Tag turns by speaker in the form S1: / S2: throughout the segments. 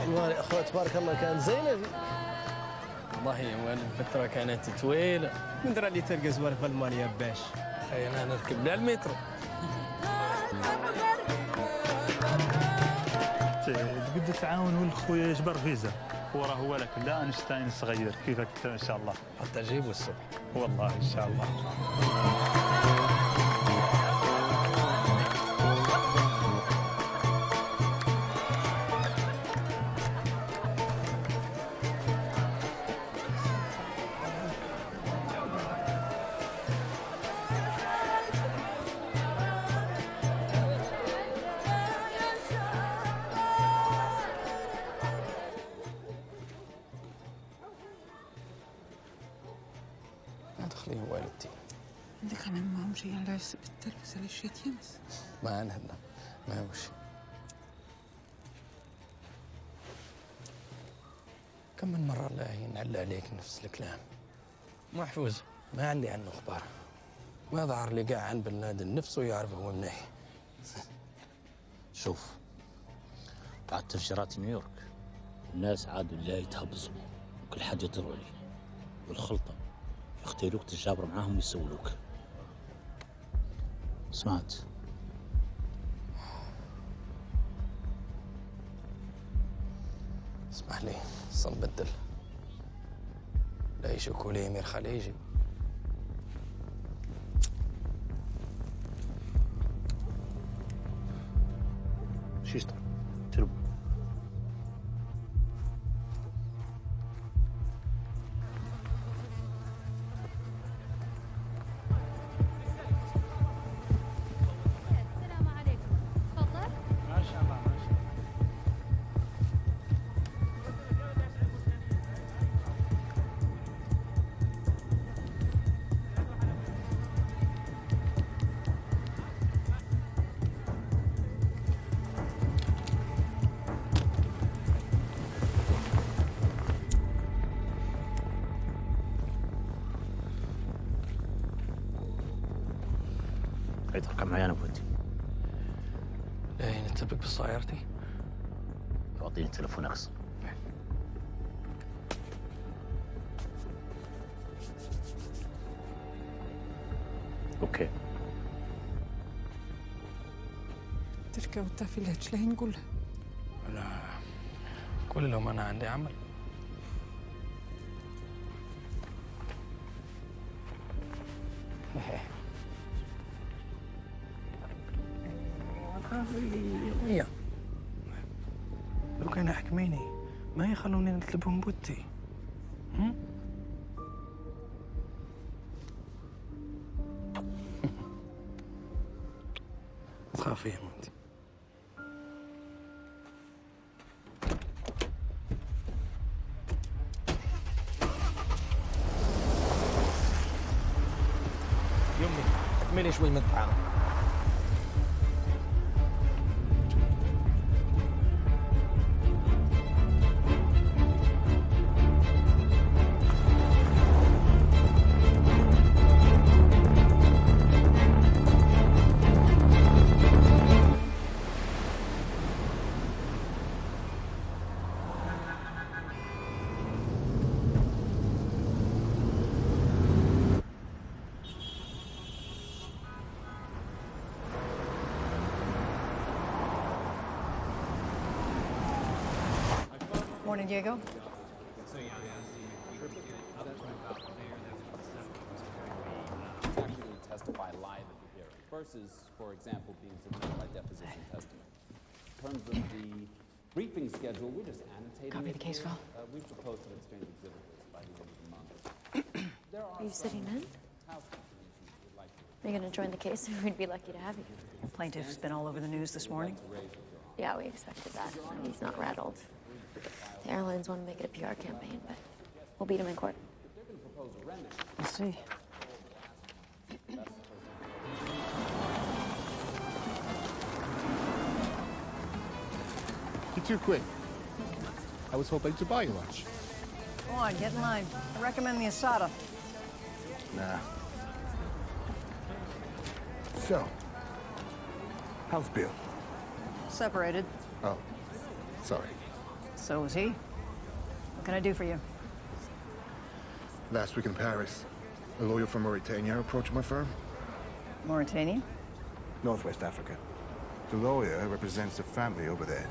S1: والله اخوة تبارك الله كانت زينه.
S2: والله الفترة كانت طويلة.
S1: من درا اللي تلقى زوار في المانيا باش
S2: اي انا نركب لها المترو.
S3: تقد تعاون ولد خويا يجبر فيزا، وراه هو لك لا اينشتاين صغير كيفك ان شاء الله.
S2: حتى اجيبه الصبح
S3: والله ان شاء الله.
S2: ادخلي والدتي.
S4: عندك كمان معهم شيء على بالتلفزة للشيت يمس.
S2: ما أنا هلا ما هو شيء. كم من مرة الله ينعل عليك نفس الكلام. محفوظ ما عندي عنه أخبار. ما ظهر لي قاع عن بن لادن نفسه يعرف هو مناحي.
S5: شوف بعد تفجيرات نيويورك الناس عادوا لا يتهبصوا وكل حاجة تروح لي والخلطة يختاروك تجابر معاهم ويسولوك. سمعت؟
S2: اسمح لي صنبدل لا يشكوا لي أمير خليجي.
S5: شيشتر تربو تركب معي انا بودي.
S2: لا نتفق بسيارتي.
S5: اعطيني التليفون اخص. اوكي.
S4: تركب وتعرفي لها ايش نقول لها؟
S2: لا قول لهم أنا عندي عمل. يا لو كان يحكميني ما يخلوني نطلبهم بوتي. تخافي يا مامتي. يمي اكملي شوي من الطعام.
S6: Morning, Diego.
S7: Testify live at the hearing versus, for example, being submitted by deposition testimony. In terms of the briefing schedule, we're just annotating.
S6: Copy the case file.
S7: We've proposed to exchange exhibit list by the end of the month.
S8: Are you sitting in? Are you going to join the case? We'd be lucky to have you.
S6: The plaintiff's been all over the news this morning.
S8: Yeah, we expected that. He's not rattled. The airlines want to make it a PR campaign, but we'll beat him in court.
S6: We'll see.
S9: You're too quick. I was hoping to buy you lunch.
S6: Go on, get in line. I recommend the asada.
S9: Nah. So, how's Bill?
S6: separated.
S9: Oh, sorry.
S6: So was he. What can I do for you?
S9: Last week in Paris, a lawyer from Mauritania approached my firm.
S6: Mauritanian?
S9: Northwest Africa. The lawyer represents a family over there.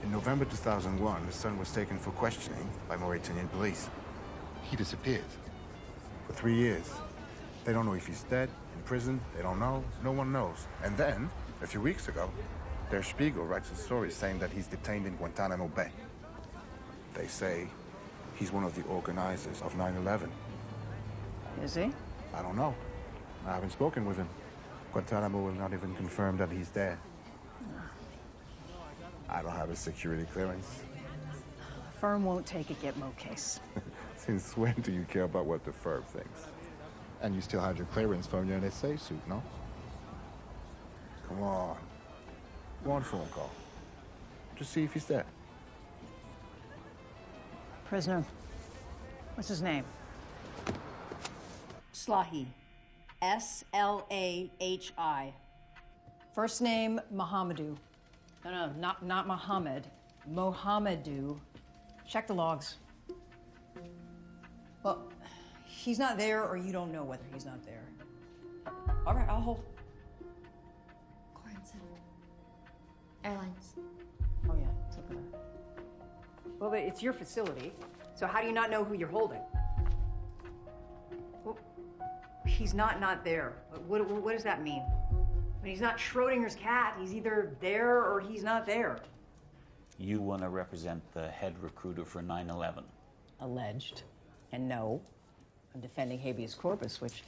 S9: In November 2001, the son was taken for questioning by Mauritanian police. He disappeared. For 3 years. They don't know if he's dead, in prison, they don't know, no one knows. And then, a few weeks ago, Der Spiegel writes a story saying that he's detained in Guantanamo Bay. They say he's one of the organizers of 9/11.
S6: Is he?
S9: I don't know. I haven't spoken with him. Guantanamo will not even confirm that he's there. I don't have a security clearance.
S6: The firm won't take a Gitmo case.
S9: Since when do you care about what the firm thinks? And you still have your clearance from your NSA suit, no? Come on. One phone call. Just see if he's there.
S6: Prisoner. What's his name? Slahi. S-L-A-H-I. First name, Mohamedou. No, not Mohammed. Mohamedou. Check the logs. Well, he's not there, or you don't know whether he's not there. All right, I'll hold.
S8: Goranson. Airlines.
S6: Oh, yeah, it's up there. Well, but it's your facility, so how do you not know who you're holding? Well, he's not there. What does that mean? I mean, he's not Schrodinger's cat. He's either there or he's not there.
S5: You want to represent the head recruiter for 9/11.
S6: Alleged. And no, I'm defending habeas corpus, which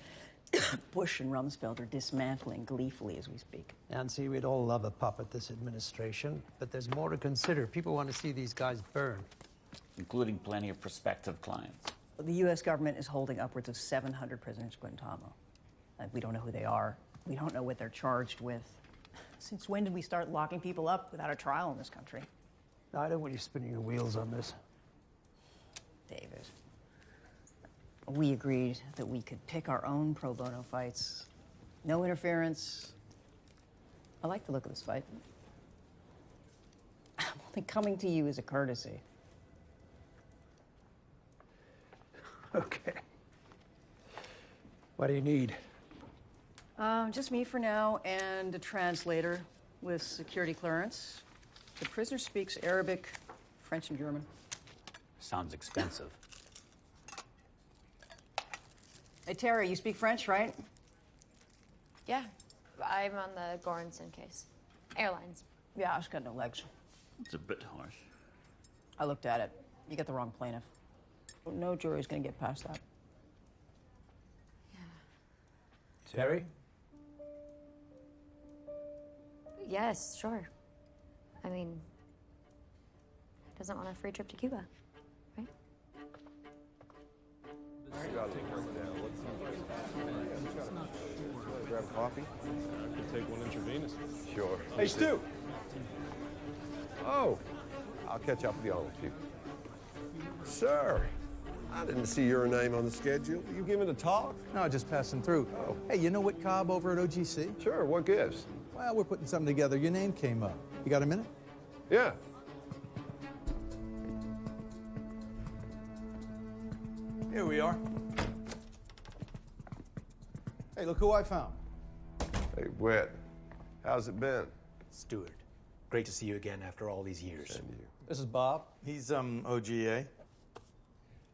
S6: Bush and Rumsfeld are dismantling gleefully as we speak.
S10: Nancy, we'd all love a puppet, this administration, but there's more to consider. People want to see these guys burn.
S5: Including plenty of prospective clients.
S6: The U.S. government is holding upwards of 700 prisoners at Guantanamo. We don't know who they are. We don't know what they're charged with. Since when did we start locking people up without a trial in this country?
S10: I don't want you spinning your wheels on this.
S6: David, we agreed that we could pick our own pro bono fights. No interference. I like the look of this fight. I'm only coming to you as a courtesy.
S10: Okay. What do you need?
S6: Just me for now, and a translator with security clearance. The prisoner speaks Arabic, French, and German.
S5: Sounds expensive.
S6: Hey, Tara, you speak French, right?
S8: Yeah. I'm on the Goranson case. Airlines.
S6: Yeah, it's got no legs.
S5: It's a bit harsh.
S6: I looked at it. You got the wrong plaintiff. No jury's gonna get past that.
S10: Terry?
S8: Yes, sure. I mean, doesn't want a free trip to Cuba, right?
S9: Grab a coffee?
S11: I could take one intravenous.
S9: Sure.
S11: Hey, Stu! Oh, I'll catch up with you all in a few. Sir, I didn't see your name on the schedule. You giving a talk?
S12: No, just passing through.
S11: Oh.
S12: Hey, you know what Cobb over at OGC?
S11: Sure, what gives?
S12: Well, we're putting something together. Your name came up. You got a minute?
S11: Yeah.
S12: Here we are. Hey, look who I found.
S11: Hey, Wet, how's it been?
S13: Stuart, great to see you again after all these years.
S11: And you.
S12: This is Bob. He's OGA.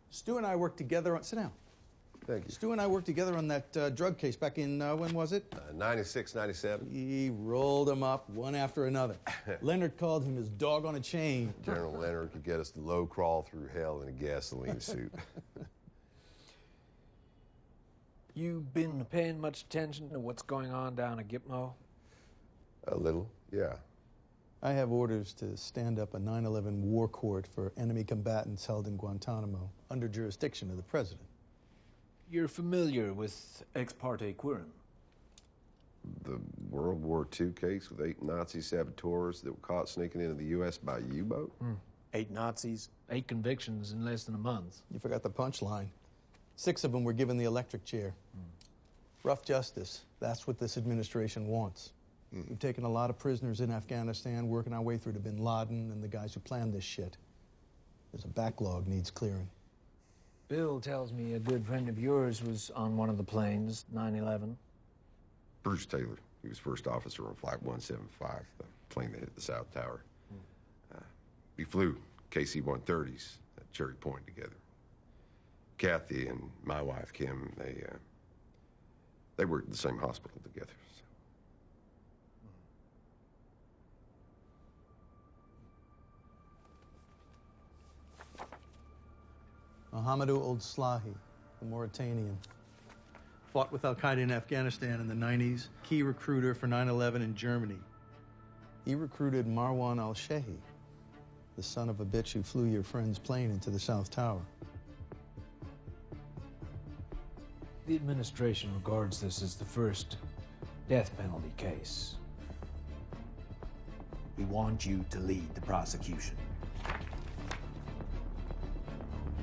S12: Stu and I worked together on... Sit down.
S11: Thank you.
S12: Stu and I worked together on that drug case back in, when was it?
S11: 96, 97.
S12: He rolled them up one after another. Leonard called him his dog on a chain.
S11: General Leonard could get us to low crawl through hell in a gasoline suit.
S10: You been paying much attention to what's going on down at Gitmo?
S11: A little, yeah.
S12: I have orders to stand up a 9/11 war court for enemy combatants held in Guantanamo under jurisdiction of the president.
S10: You're familiar with ex parte Quirin?
S11: The World War II case with 8 Nazi saboteurs that were caught sneaking into the U.S. by U-boat?
S13: 8 Nazis.
S10: 8 convictions in less than a month.
S12: You forgot the punchline. 6 of them were given the electric chair. Rough justice. That's what this administration wants. We've taken a lot of prisoners in Afghanistan, working our way through to bin Laden and the guys who planned this shit. There's a backlog needs clearing.
S14: Bill tells me a good friend of yours was on one of the planes, 9/11.
S11: Bruce Taylor. He was first officer on Flight 175, the plane that hit the South Tower. We flew KC-130s at Cherry Point together. Kathy and my wife, Kim, they worked at the same hospital together.
S12: Mohamedou Old Slahi, the Mauritanian. Fought with Al-Qaeda in Afghanistan in the 90s, key recruiter for 9/11 in Germany. He recruited Marwan al-Shehi, the son of a bitch who flew your friend's plane into the South Tower.
S14: The administration regards this as the first death penalty case. We want you to lead the prosecution.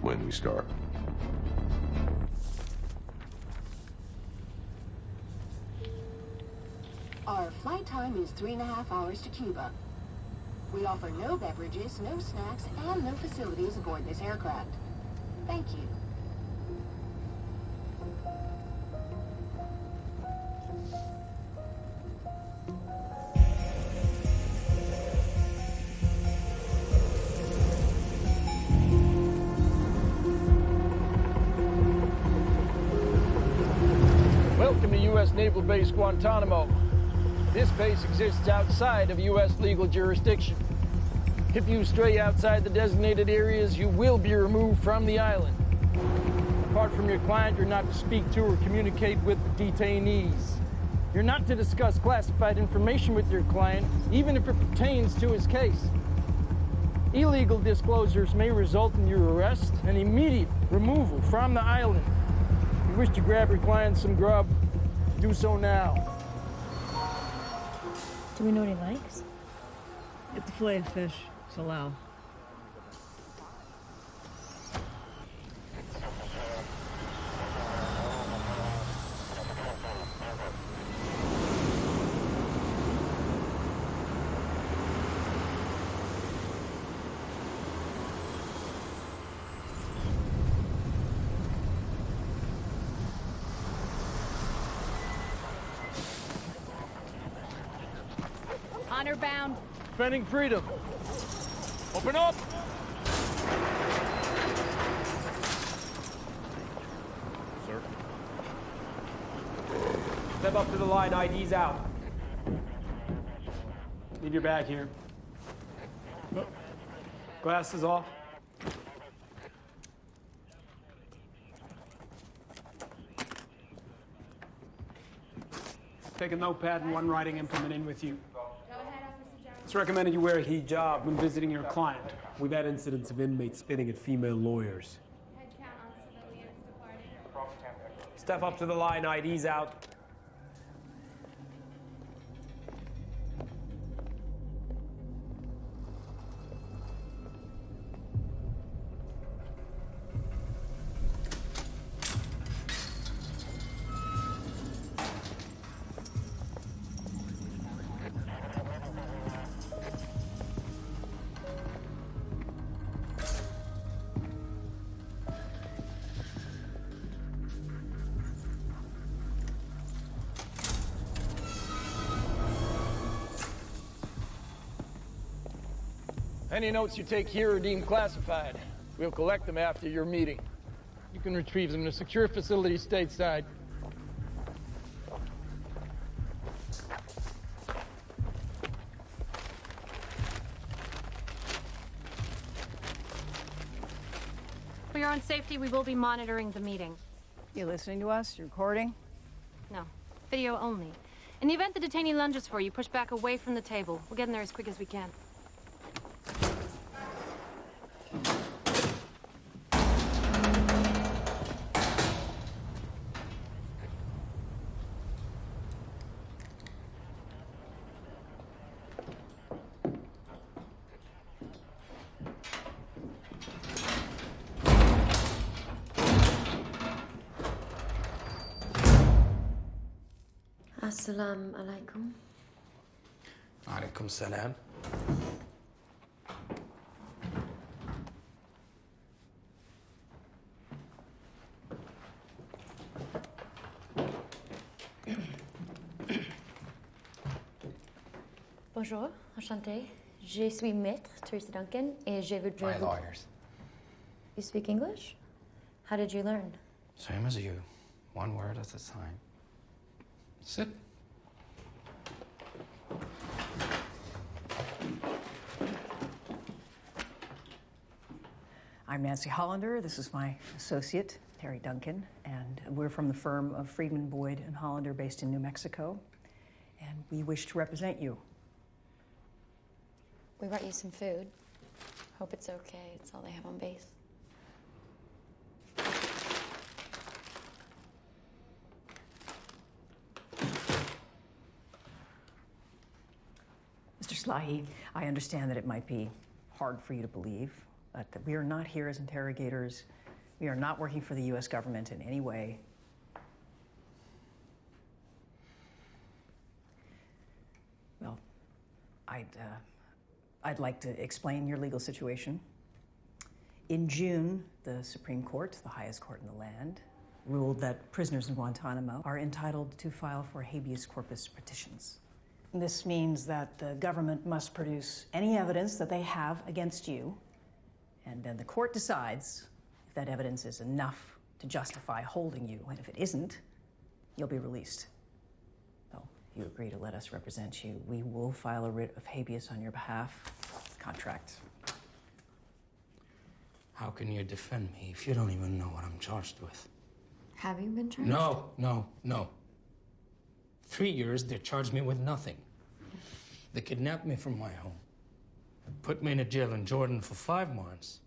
S11: When we start.
S15: Our flight time is 3.5 hours to Cuba. We offer no beverages, no snacks, and no facilities aboard this aircraft. Thank you.
S16: Welcome to U.S. Naval Base Guantanamo. This base exists outside of U.S. legal jurisdiction. If you stray outside the designated areas, you will be removed from the island. Apart from your client, you're not to speak to or communicate with the detainees. You're not to discuss classified information with your client, even if it pertains to his case. Illegal disclosures may result in your arrest and immediate removal from the island. If you wish to grab your client some grub, do so now.
S8: Do we know what he likes?
S6: Get the filleted fish. It's allowed.
S17: Honor bound.
S16: Defending freedom. Open up!
S18: Sir. Step up to the line, ID's out. Leave your bag here. Glasses off. Take a notepad and one writing implement in with you. It's recommended you wear a hijab when visiting your client. We've had incidents of inmates spitting at female lawyers. Step up to the line, ID's out.
S16: Any notes you take here are deemed classified. We'll collect them after your meeting. You can retrieve them in a secure facility stateside.
S17: For your own safety, we will be monitoring the meeting.
S6: You listening to us? You recording?
S17: No, video only. In the event the detainee lunges for you, push back away from the table. We'll get in there as quick as we can.
S8: Assalamu alaikum.
S2: Alaikum salam.
S8: Bonjour, enchantée. Je suis Maître Teresa Duncan, et je voudrais...
S2: My lawyers.
S8: You speak English? How did you learn?
S2: Same as you. One word at a time. Sit.
S6: I'm Nancy Hollander. This is my associate, Terry Duncan, and we're from the firm of Friedman, Boyd, and Hollander based in New Mexico, and we wish to represent you.
S8: We brought you some food. Hope it's okay. It's all they have on base.
S6: Mr. Slahi, I understand that it might be hard for you to believe, but that we are not here as interrogators. We are not working for the U.S. government in any way. Well, I'd like to explain your legal situation. In June, the Supreme Court, the highest court in the land, ruled that prisoners in Guantanamo are entitled to file for habeas corpus petitions. This means that the government must produce any evidence that they have against you, and then the court decides if that evidence is enough to justify holding you, and if it isn't, you'll be released. So, if you agree to let us represent you, we will file a writ of habeas on your behalf. Contract.
S2: How can you defend me if you don't even know what I'm charged with?
S8: Have you been charged?
S2: No. 3 years, they charged me with nothing. They kidnapped me from my home, put me in a jail in Jordan for 5 months,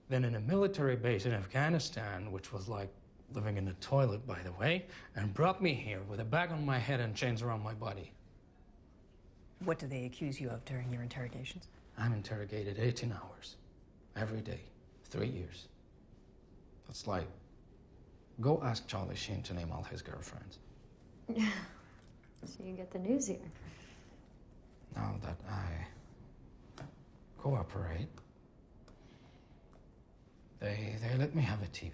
S2: then in a military base in Afghanistan, which was like living in a toilet, by the way, and brought me here with a bag on my head and chains around my body.
S6: What do they accuse you of during your interrogations?
S2: I'm interrogated 18 hours, every day, 3 years. That's like, go ask Charlie Sheen to name all his girlfriends.
S8: So you get the news here.
S2: Now that I cooperate, they let me have a TV.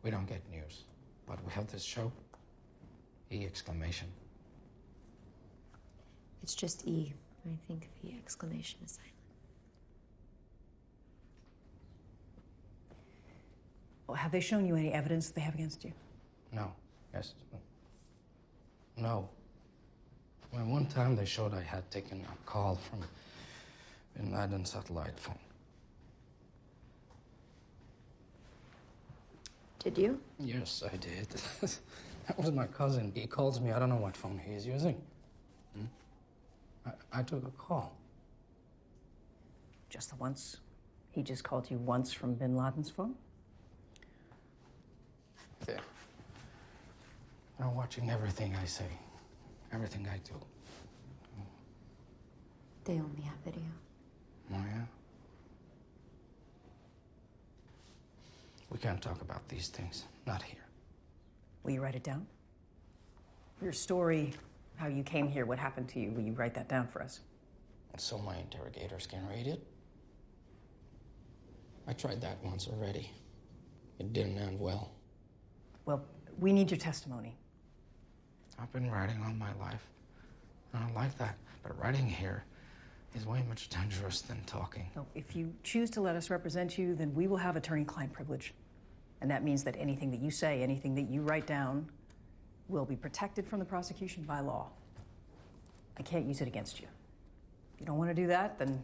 S2: We don't get news, but we have this show, E exclamation.
S8: It's just E. I think the exclamation is silent.
S6: Well, have they shown you any evidence they have against you?
S2: No. Yes. No. Well, one time they showed I had taken a call from Bin Laden's satellite phone.
S8: Did you?
S2: Yes, I did. That was my cousin. He calls me. I don't know what phone he is using. I took a call.
S6: Just the once? He just called you once from Bin Laden's phone?
S2: They're watching everything I say, everything I do.
S8: They only have video.
S2: Oh, yeah? We can't talk about these things. Not here.
S6: Will you write it down? Your story, how you came here, what happened to you, will you write that down for us?
S2: So my interrogators can read it? I tried that once already. It didn't end well.
S6: Well, we need your testimony.
S2: I've been writing all my life. I don't like that. But writing here is way much dangerous than talking.
S6: So if you choose to let us represent you, then we will have attorney-client privilege. And that means that anything that you say, anything that you write down, will be protected from the prosecution by law. I can't use it against you. If you don't want to do that, then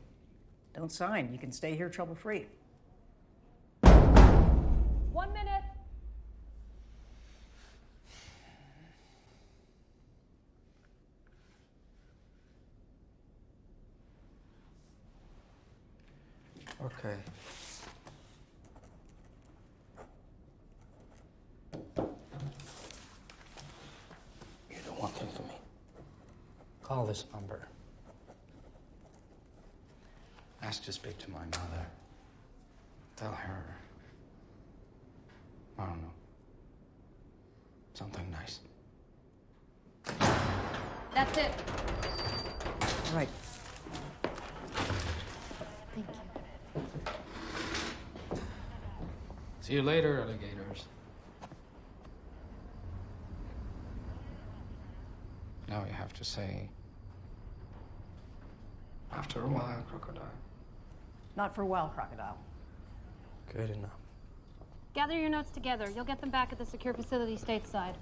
S6: don't sign. You can stay here trouble-free.
S17: 1 minute.
S2: Okay. You do one thing for me. Call this number. Ask to speak to my mother. Tell her, I don't know, something nice.
S17: That's it.
S6: All right.
S8: Thank you.
S2: See you later, alligators. Now you have to say, after a while, crocodile.
S6: Not for a while, crocodile.
S2: Good enough.
S17: Gather your notes together. You'll get them back at the secure facility stateside.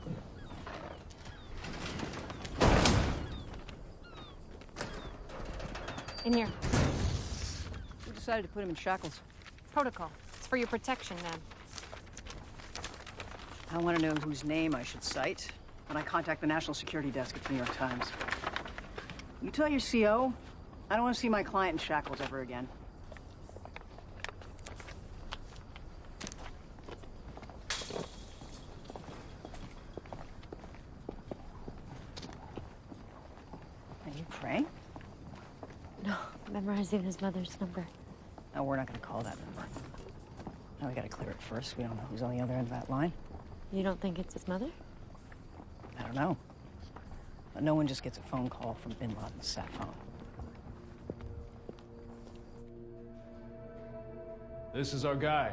S17: In here.
S6: Who decided to put him in shackles?
S17: Protocol. It's for your protection, man.
S6: I want to know whose name I should cite when I contact the National Security Desk at the New York Times. You tell your CO, I don't want to see my client in shackles ever again. Are you praying?
S8: No, memorizing his mother's number.
S6: No, we're not going to call that number. Now we got to clear it first. We don't know who's on the other end of that line.
S8: You don't think it's his mother?
S6: I don't know. But no one just gets a phone call from Bin Laden's sat phone.
S19: This is our guy.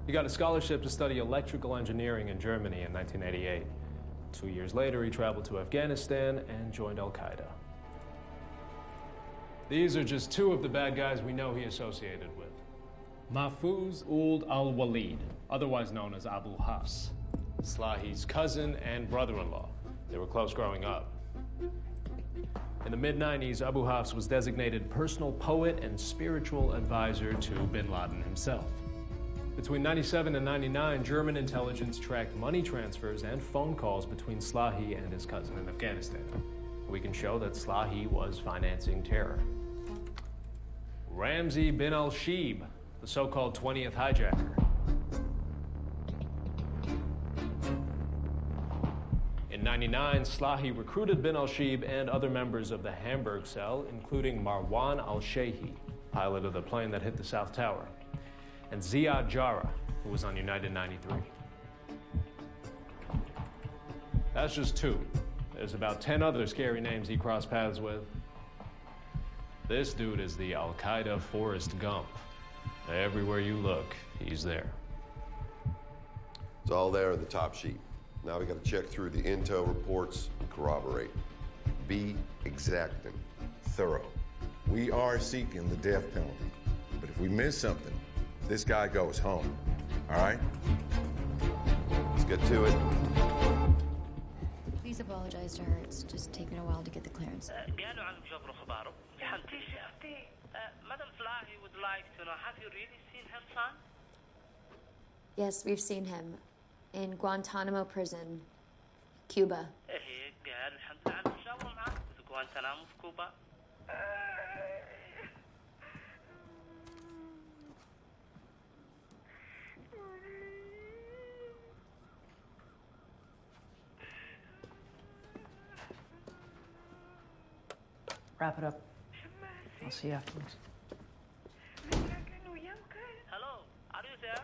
S19: He got a scholarship to study electrical engineering in Germany in 1988. 2 years later, he traveled to Afghanistan and joined Al-Qaeda. These are just two of the bad guys we know he associated with. Mahfouz Ould al-Walid, otherwise known as Abu Hafs, Slahi's cousin and brother-in-law. They were close growing up. In the mid-90s, Abu Hafs was designated personal poet and spiritual advisor to bin Laden himself. Between 97 and 99, German intelligence tracked money transfers and phone calls between Slahi and his cousin in Afghanistan. We can show that Slahi was financing terror. Ramzi bin al-Shib, the so-called 20th hijacker. In 99, Slahi recruited bin al-Shib and other members of the Hamburg cell, including Marwan al-Shehi, pilot of the plane that hit the South Tower, and Ziad Jarrah, who was on United 93. That's just two. There's about 10 other scary names he crossed paths with. This dude is the Al-Qaeda Forrest Gump. Everywhere you look, he's there.
S11: It's all there in the top sheet. Now we got to check through the intel reports and corroborate. Be exacting, thorough.
S20: We are seeking the death penalty, but if we miss something, this guy goes home, all right?
S11: Let's get to it.
S8: Please apologize to her. It's just taken a while to get the clearance.
S21: Madam Slahi would like to know, have you really seen her son?
S8: Yes, we've seen him in Guantanamo prison, Cuba.
S6: Wrap it up. I'll see you afterwards.
S21: Hello, are you there?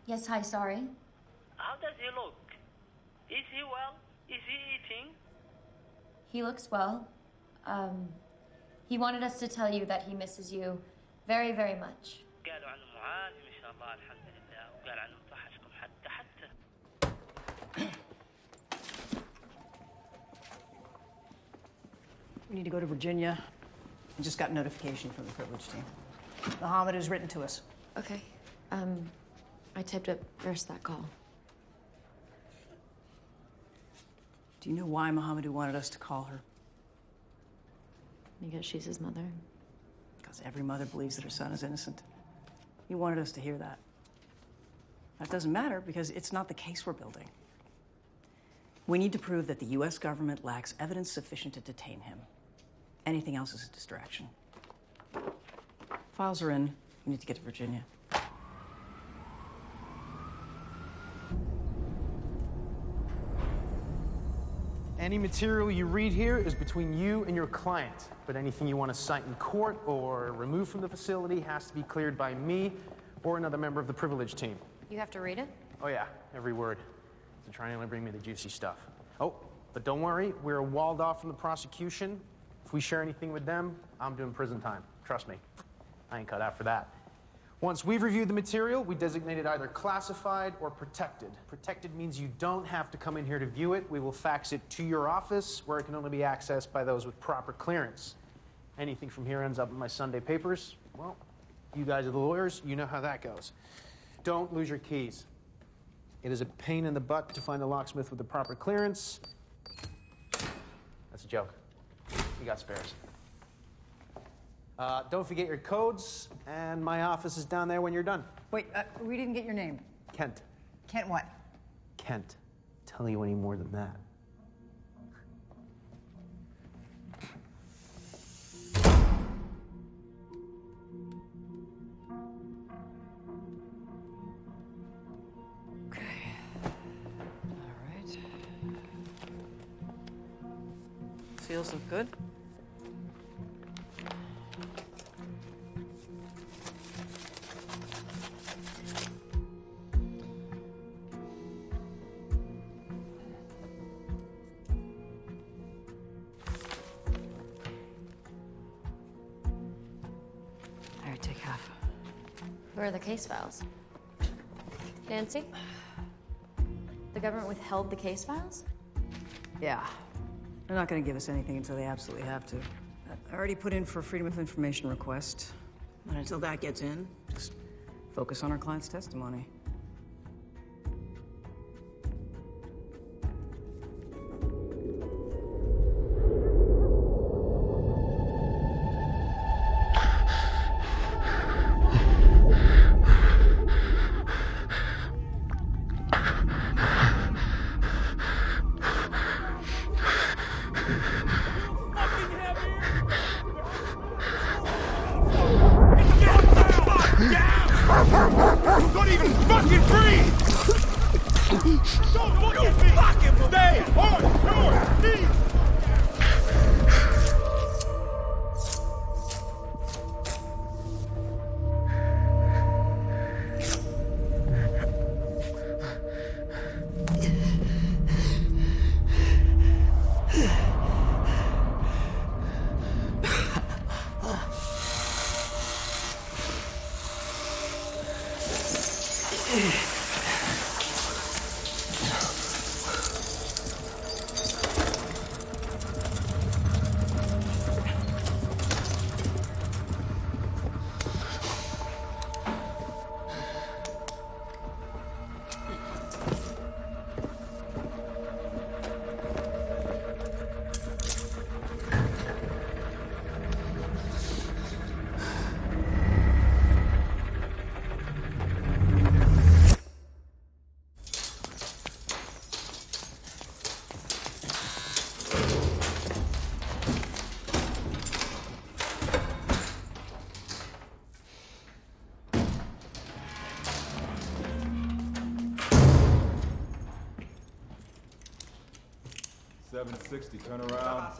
S8: Yes, hi, sorry.
S21: How does he look? Is he well? Is he eating?
S8: He looks well. He wanted us to tell you that he misses you very, very much.
S21: قالوا عنه معالم إن شاء الله الحمد لله وقال عنه توحشكم حتى
S6: We need to go to Virginia. I just got notification from the privilege team. Mohammed has written to us.
S8: Okay. I typed up first that call.
S6: Do you know why Mohammed wanted us to call her?
S8: I guess she's his mother.
S6: Because every mother believes that her son is innocent. He wanted us to hear that. That doesn't matter because it's not the case we're building. We need to prove that the U.S. government lacks evidence sufficient to detain him. Anything else is a distraction. Files are in. We need to get to Virginia.
S22: Any material you read here is between you and your client, but anything you want to cite in court or remove from the facility has to be cleared by me or another member of the privilege team.
S8: You have to read it?
S22: Oh yeah, every word. So try and only bring me the juicy stuff. Oh, But don't worry, we're walled off from the prosecution. If we share anything with them, I'm doing prison time. Trust me, I ain't cut out for that. Once we've reviewed the material, we designate it either classified or protected. Protected means you don't have to come in here to view it. We will fax it to your office, where it can only be accessed by those with proper clearance. Anything from here ends up in my Sunday papers. Well, you guys are the lawyers. You know how that goes. Don't lose your keys. It is a pain in the butt to find a locksmith with the proper clearance. That's a joke. You got spares. Don't forget your codes, and my office is down there when you're done.
S6: Wait, we didn't get your name.
S22: Kent.
S6: Kent what?
S22: Kent. Tell you any more than that.
S6: Seals look good.
S8: All right, take half. Where are the case files? Nancy? The government withheld the case files?
S6: Yeah. They're not going to give us anything until they absolutely have to. I already put in for a Freedom of Information request. And until that gets in, just focus on our client's testimony.
S1: Don't even fucking breathe! Don't look at me! Fucking stay on your knees! $760, turn around.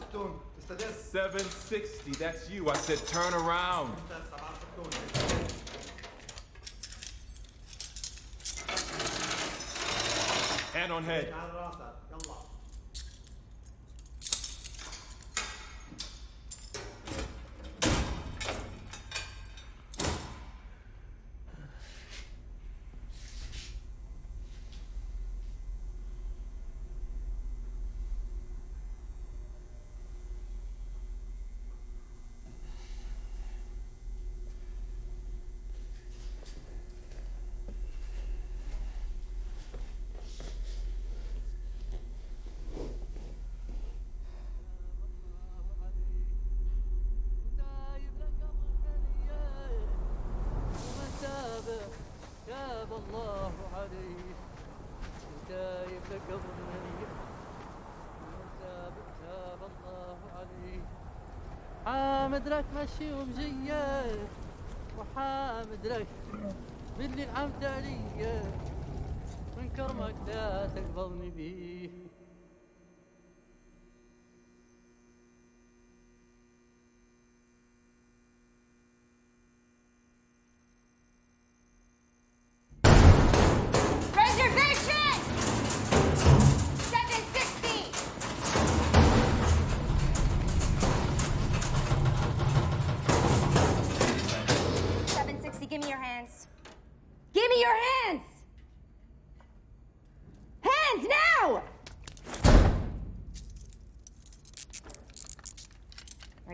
S1: 760, that's you. I said turn around. Hand on head.
S3: الله عليه وتايب لقبر منير تاب الله عليه حامد لك مشي ومجية وحامد لك باللي العمد علي من كرمك لا تقبضني بيه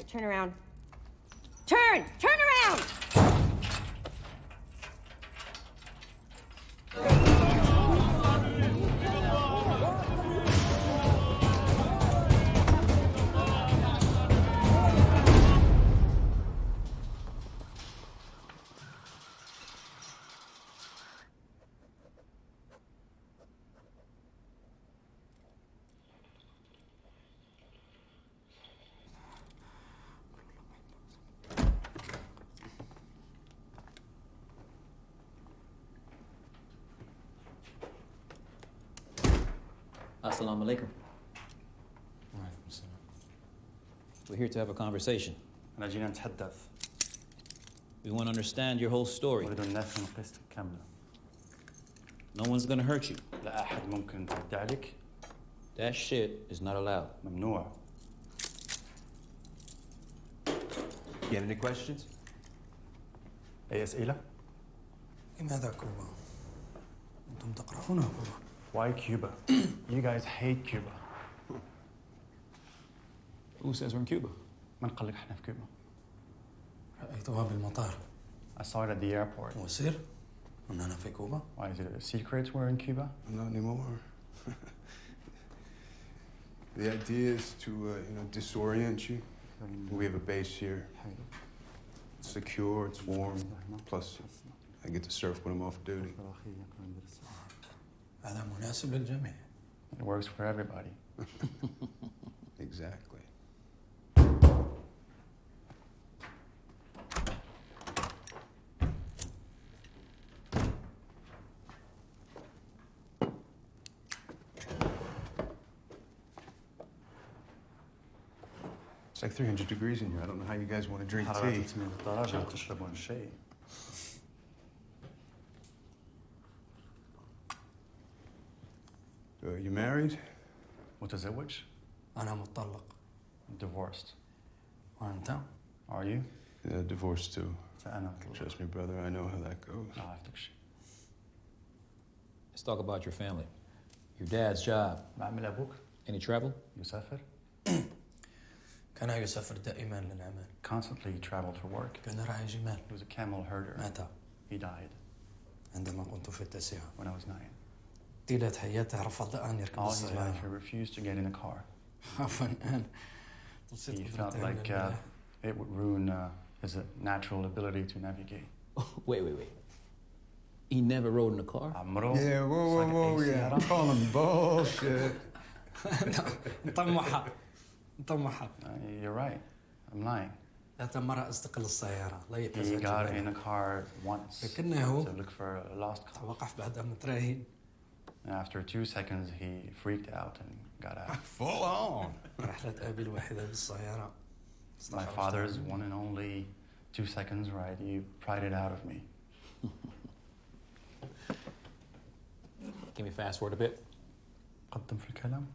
S4: turn around. Turn around!
S7: Assalamu alaikum. We're here to have a conversation. We want to understand your whole story. No one's gonna hurt you. That shit is not allowed.
S23: You have any questions?
S24: أي أسئلة؟
S2: لماذا كوبا؟ أنتم تكرهون كوبا.
S24: Why Cuba? You guys hate Cuba.
S2: Who says we're in Cuba?
S24: من قال لك احنا في كوبا؟
S2: رأيتها بالمطار.
S24: I saw it at the airport.
S2: وسير أننا في كوبا.
S24: Why is it a secret we're in Cuba?
S9: Not anymore. The idea is to, disorient you. We have a base here. It's secure, it's warm. Plus, I get to surf when I'm off duty.
S2: هذا مناسب للجميع.
S24: It works for everybody.
S9: Exactly. It's like 300 degrees in here. I don't know how you guys want to drink tea. You married?
S24: متزوج?
S2: أنا مطلق.
S24: Divorced.
S2: وأنت؟
S24: Are you?
S9: Yeah, divorced too.
S24: أنا.
S9: Trust me, brother. I know how that goes.
S7: Let's talk about your family. Your dad's job.
S24: بعمل أبوك.
S7: Any travel?
S24: يسافر.
S2: كان يسافر دائما للعمل.
S24: Constantly traveled for work.
S2: كان راعي جمال.
S24: He was a camel herder.
S2: مات.
S24: He died.
S2: عندما كنت في التاسعة.
S24: When I was 9.
S2: طيلة حياته رفض أن يركب
S24: All his life,
S2: السيارة.
S24: he refused to get in a car.
S2: He
S24: felt like it would ruin his natural ability to navigate.
S7: Wait. He never rode in a car?
S9: Yeah, whoa, yeah. I'm calling bullshit.
S24: You're right. I'm lying.
S2: ذات مرة استقل السيارة.
S24: He got in a car once
S2: لكنه
S24: to look for a lost car.
S2: توقف بعد مترين.
S24: And after 2 seconds, he freaked out and got out.
S9: Full on.
S2: رحلة أبي الوحيدة بالسيارة.
S24: My father's one and only 2 seconds ride. He pried it out of me.
S7: Can we fast forward a bit?
S24: قدم في الكلام.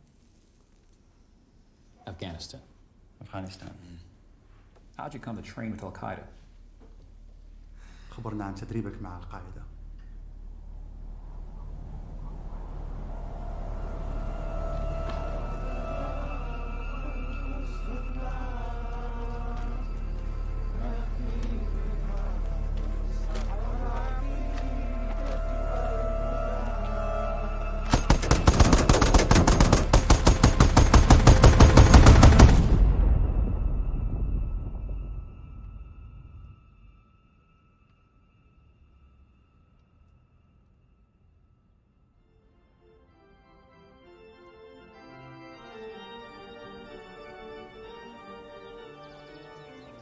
S7: Afghanistan.
S24: Afghanistan.
S7: How'd you come to train with Al-Qaeda?
S24: خبرنا عن تدريبك مع القاعدة.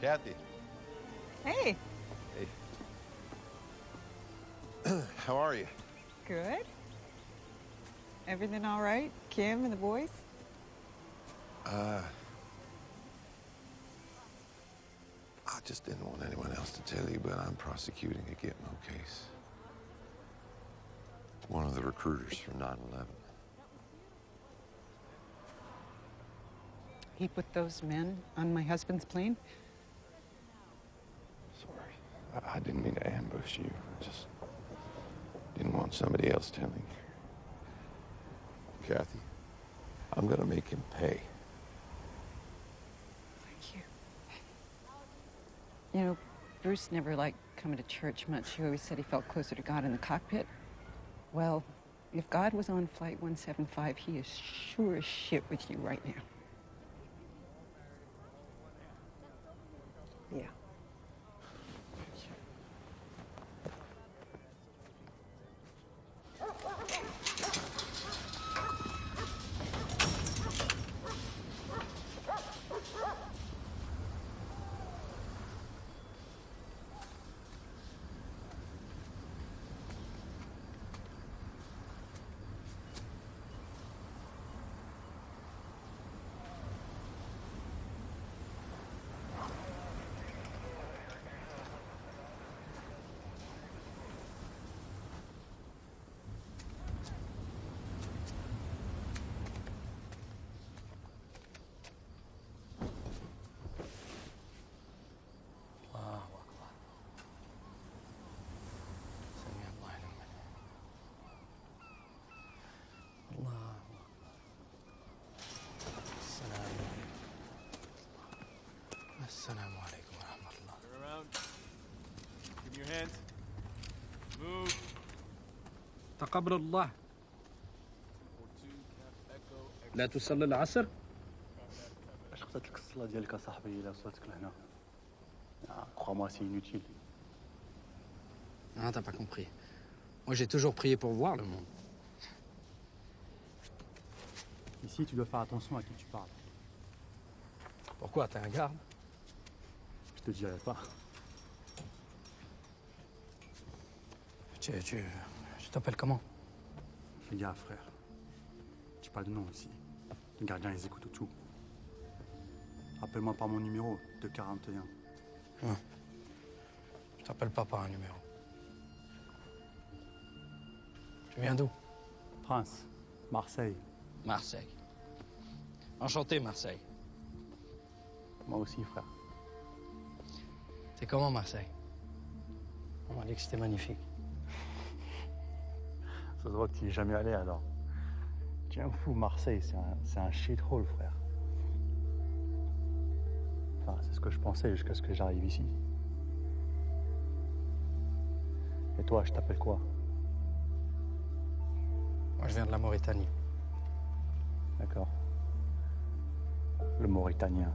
S20: Kathy.
S25: Hey.
S20: Hey. How are you?
S25: Good. Everything all right? Kim and the boys?
S20: I just didn't want anyone else to tell you, but I'm prosecuting a Gitmo case. One of the recruiters from 9/11.
S25: He put those men on my husband's plane?
S20: Sorry. I didn't mean to ambush you. I just didn't want somebody else telling you. Kathy, I'm gonna make him pay.
S25: Thank you. You know, Bruce never liked coming to church much. He always said he felt closer to God in the cockpit. Well, if God was on Flight 175, he is sure as shit with you right now.
S6: Yeah.
S2: Assalamu alaikum wa rahmatullah.
S1: Turn around. Give me your hands. Move.
S5: تقبل الله. لا تصلي العصر؟
S24: اش خصت لك الصلاة ديالك اصاحبي الا وصلتك لهنا؟ Crois-moi, c'est inutile.
S2: Non, t'as pas compris. Moi, j'ai toujours prié pour voir le monde.
S24: Ici, tu dois faire attention à qui tu parles.
S2: Pourquoi? T'es un garde?
S24: Je te dirai pas.
S2: Tu t'appelles comment?
S24: Fais gaffe, frère. J'ai pas de nom ici. Les gardiens, ils écoutent tout. Appelle-moi par mon numéro, de 41.
S2: Non. Je t'appelle pas par un numéro. Tu viens d'où?
S24: France, Marseille.
S2: Marseille. Enchanté, Marseille.
S24: Moi aussi, frère.
S2: C'est comment, Marseille? On m'a dit que c'était magnifique.
S24: Ça se voit que tu n'y es jamais allé, alors. Tu es un fou, Marseille, c'est un shithole, frère. Enfin, c'est ce que je pensais jusqu'à ce que j'arrive ici. Et toi, je t'appelle quoi?
S2: Moi, je viens de la Mauritanie.
S24: D'accord. Le Mauritanien.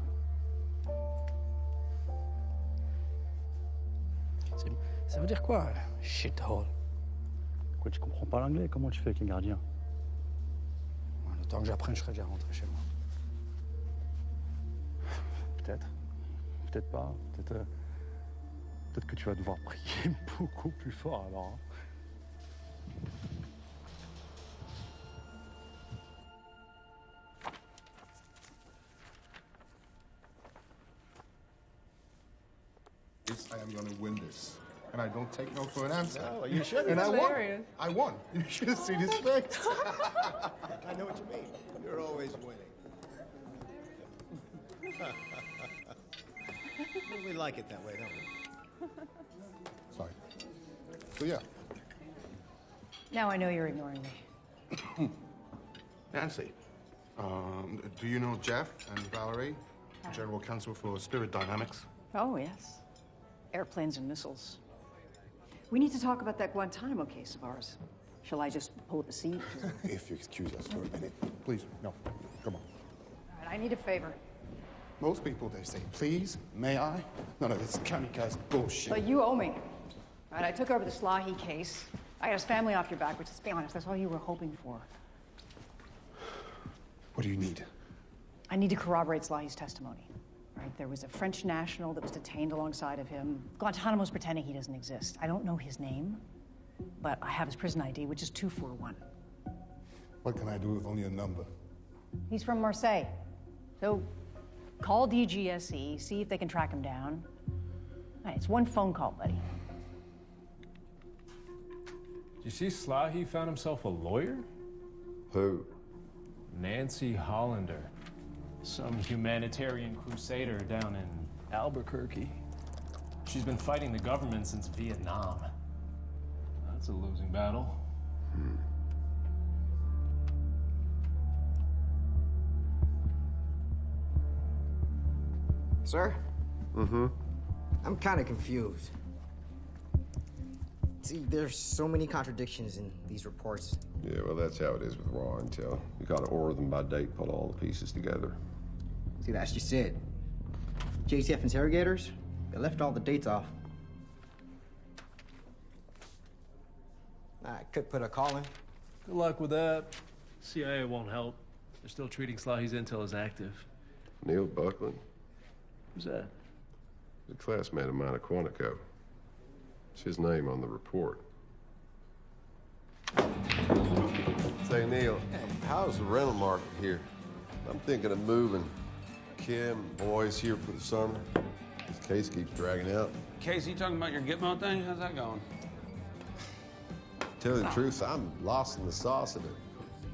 S2: Ça veut dire quoi, shithole?
S24: Quoi, tu comprends pas l'anglais? Comment tu fais avec les gardiens?
S2: Le temps que j'apprenne, je serai déjà rentré chez moi.
S24: Peut-être. Peut-être pas. Peut-être que tu vas devoir prier beaucoup plus fort, alors. Hein.
S9: Yes, I am going to win this. And I don't take no for an answer.
S1: No, you shouldn't.
S9: And I won.
S1: Hilarious.
S9: I won. You should have seen his face.
S1: I know what you mean. You're always winning. We like it that way, don't we?
S9: Sorry. So, yeah.
S6: Now I know you're ignoring me.
S9: Nancy, do you know Jeff and Valerie, General Counsel for Spirit Dynamics?
S6: Oh, yes. Airplanes and missiles. We need to talk about that Guantanamo case of ours. Shall I just pull up a seat?
S9: If you excuse us for a minute. Please, no. Come on.
S6: All right, I need a favor.
S9: Most people, they say, please, may I? None of this kamikaze bullshit.
S6: But you owe me. All right, I took over the Slahi case. I got his family off your back, which, let's be honest, that's all you were hoping for.
S9: What do you need?
S6: I need to corroborate Slahi's testimony. Right, there was a French national that was detained alongside of him. Guantanamo's pretending he doesn't exist. I don't know his name, but I have his prison ID, which is 241.
S9: What can I do with only a number?
S6: He's from Marseille. So call DGSE, see if they can track him down. All right, it's one phone call, buddy.
S19: Did you see Slahi found himself a lawyer?
S11: Who?
S19: Nancy Hollander. Some humanitarian crusader down in Albuquerque. She's been fighting the government since Vietnam. That's a losing battle.
S22: Sir?
S11: Mm-hmm.
S10: I'm kind of confused. See, there's so many contradictions in these reports.
S11: Yeah, well, that's how it is with raw intel. You gotta order them by date, put all the pieces together.
S10: See, that's just it. JTF interrogators, they left all the dates off. I could put a call in.
S12: Good luck with that. CIA won't help. They're still treating Slahi's intel as active.
S11: Neil Buckland.
S12: Who's that?
S11: The classmate of mine at Quantico. It's his name on the report.
S20: Say, Neil, how's the rental market here? I'm thinking of moving. Kim, boys here for the summer. This case keeps dragging out.
S13: Casey, you talking about your Gitmo thing? How's that going?
S20: Tell you the truth, I'm lost in the sauce of it.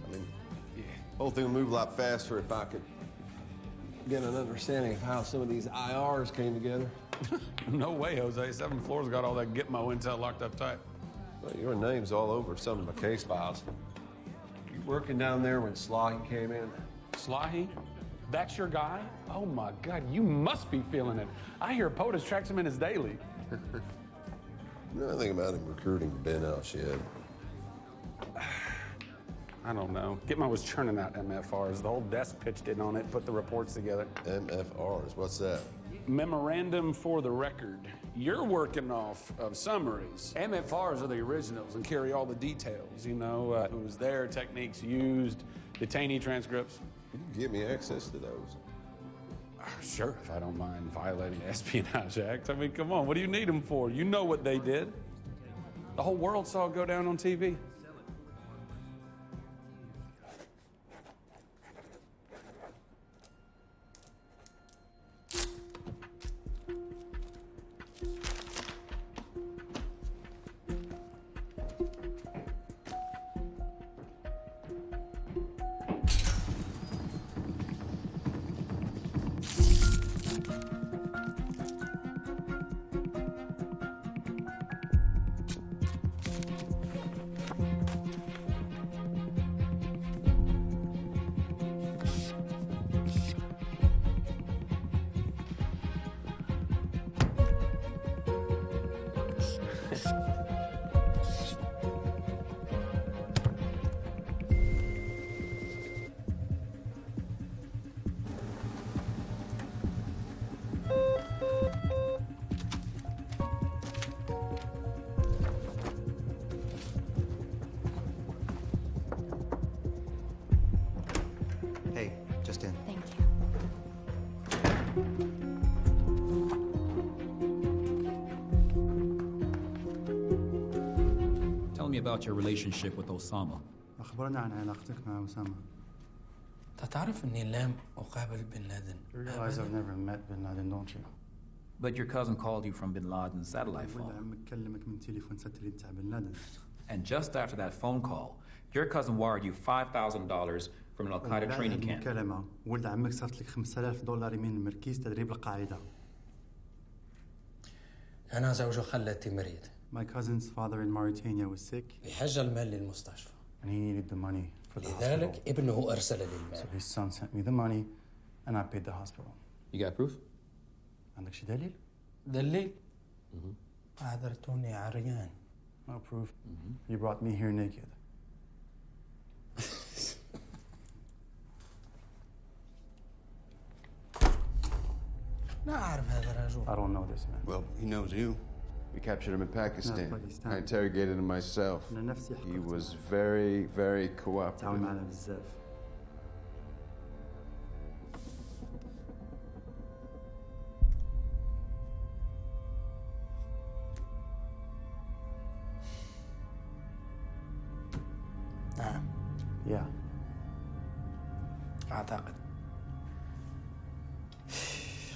S20: I mean, the whole thing would move a lot faster if I could get an understanding of how some of these IRs came together.
S13: No way, Jose. 7th floor's got all that Gitmo intel locked up tight.
S20: Well, your name's all over some of my case files. You working down there when Slahi came in?
S13: Slahi? That's your guy? Oh my God, you must be feeling it. I hear POTUS tracks him in his daily.
S20: Nothing about him recruiting Ben Al-Shid.
S13: I don't know. Gitmo was churning out MFRs. The whole desk pitched in on it, put the reports together.
S20: MFRs, what's that?
S13: Memorandum for the record. You're working off of summaries. MFRs are the originals and carry all the details, you know, who was there, techniques used, detainee transcripts.
S20: You can get me access to those.
S13: Sure, if I don't mind violating the Espionage Act. I mean, come on, what do you need them for? You know what they did. The whole world saw it go down on TV.
S10: Hey, just in.
S8: Thank
S7: Tell me about your relationship with Osama.
S24: أخبرنا عن علاقتك مع أسامة.
S2: تعرف إني لم أقابل بن لادن.
S24: You realize I've never met Bin Laden, don't you?
S7: But your cousin called you from Bin Laden's satellite
S24: ولد
S7: phone.
S24: عمك كلمك من تليفون ساتليت تاع بن لادن.
S7: And just after that phone call, your cousin wired you $5,000 from an Al-Qaeda training camp.
S24: المكالمة ولد عمك صرت لك $5,000 من مركز تدريب القاعدة.
S2: أنا زوج خالتي مريض.
S24: My cousin's father in Mauritania was sick.
S2: بحاجة المال للمستشفى.
S24: And he needed the money for the
S2: لذلك
S24: hospital.
S2: ابنه أرسل لي المال.
S24: So his son sent me the money and I paid the hospital.
S7: You got proof?
S24: عندك شي دليل؟
S2: دليل؟ عذرتوني عريان.
S24: No proof. You brought me here naked.
S2: لا أعرف هذا الرجل.
S24: I don't know this man.
S14: Well, he knows you. We captured him in Pakistan.
S24: Pakistan.
S14: I interrogated him myself.
S24: أنا نفسي
S14: He
S24: حققت
S14: was very, very
S24: تعاون
S14: cooperative.
S24: معنا بزاف.
S2: نعم.
S24: Yeah.
S2: أعتقد.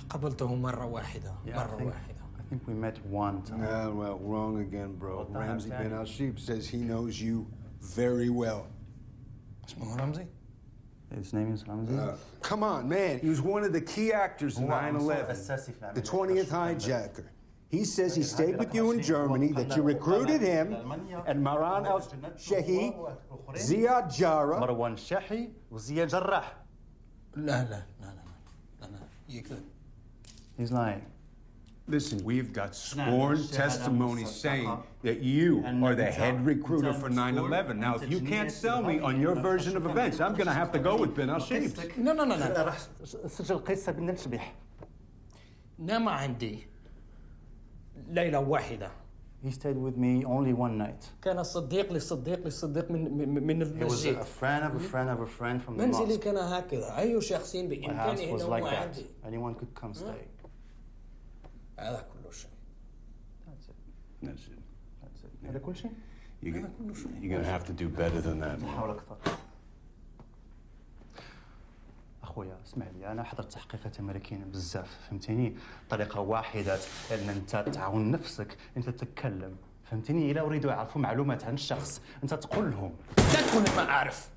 S2: قبلته مرة واحدة. مرة واحدة.
S24: I think we met one time.
S14: Well, wrong again, bro.
S24: Well,
S14: Ramsey
S24: Danny.
S14: Ben Al-Sheep says he knows you very well.
S2: اسمه رمزي؟
S24: His name is Ramzi.
S14: Come on, man. He was one of the key actors in 9/11. The 20th hijacker. He says he stayed with you in Germany, that you recruited him, and Maran al-Shahi, Ziad Jarrah.
S24: مروان شاحي وزياد جراح.
S2: لا لا لا لا لا لا يكذب.
S24: He's lying.
S14: Listen, we've got sworn testimony saying that you are the head recruiter for 9/11. Now, if you can't sell me on your version of events, I'm going to have to go with bin al-Shibs.
S2: No, no, no, no.
S24: سجل قصة بالنشبح.
S2: نام عندي ليلة واحدة.
S24: He stayed with me only one night.
S2: كان صديق لصديق من
S24: He was
S2: المسجد.
S24: a friend of a friend of a friend from the
S2: منزلي
S24: mosque.
S2: كان هكذا. أي شخص
S24: My house
S2: بإمكانه
S24: was
S2: أنه
S24: like that.
S2: عندي.
S24: Anyone could come stay.
S2: هذا كل شيء.
S24: That's it.
S14: That's it.
S24: That's it. هذا كل شيء؟
S14: You're going to have to do better than that.
S24: حاول أكثر. أخويا اسمع لي، أنا حضرت تحقيقات أمريكيين بزاف، فهمتني؟ طريقة واحدة أن أنت تعاون نفسك، أنت تتكلم، فهمتني؟ إلا أريدوا يعرفوا معلومات عن الشخص، أنت تقول لهم.
S2: لا تقول ما أعرف.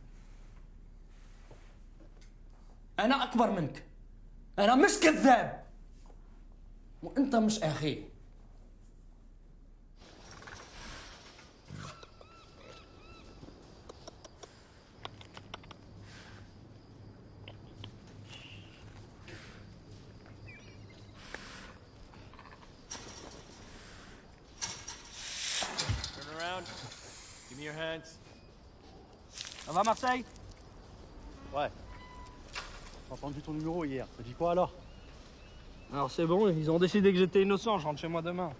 S2: أنا أكبر منك. أنا مش كذاب. وأنت مش أخي.
S15: Give me your hands.
S24: Ça va, Marseille? Ouais. J'ai entendu ton numéro hier. Ça dit quoi alors?
S12: Alors c'est bon, ils ont décidé que j'étais innocent, je rentre chez moi demain.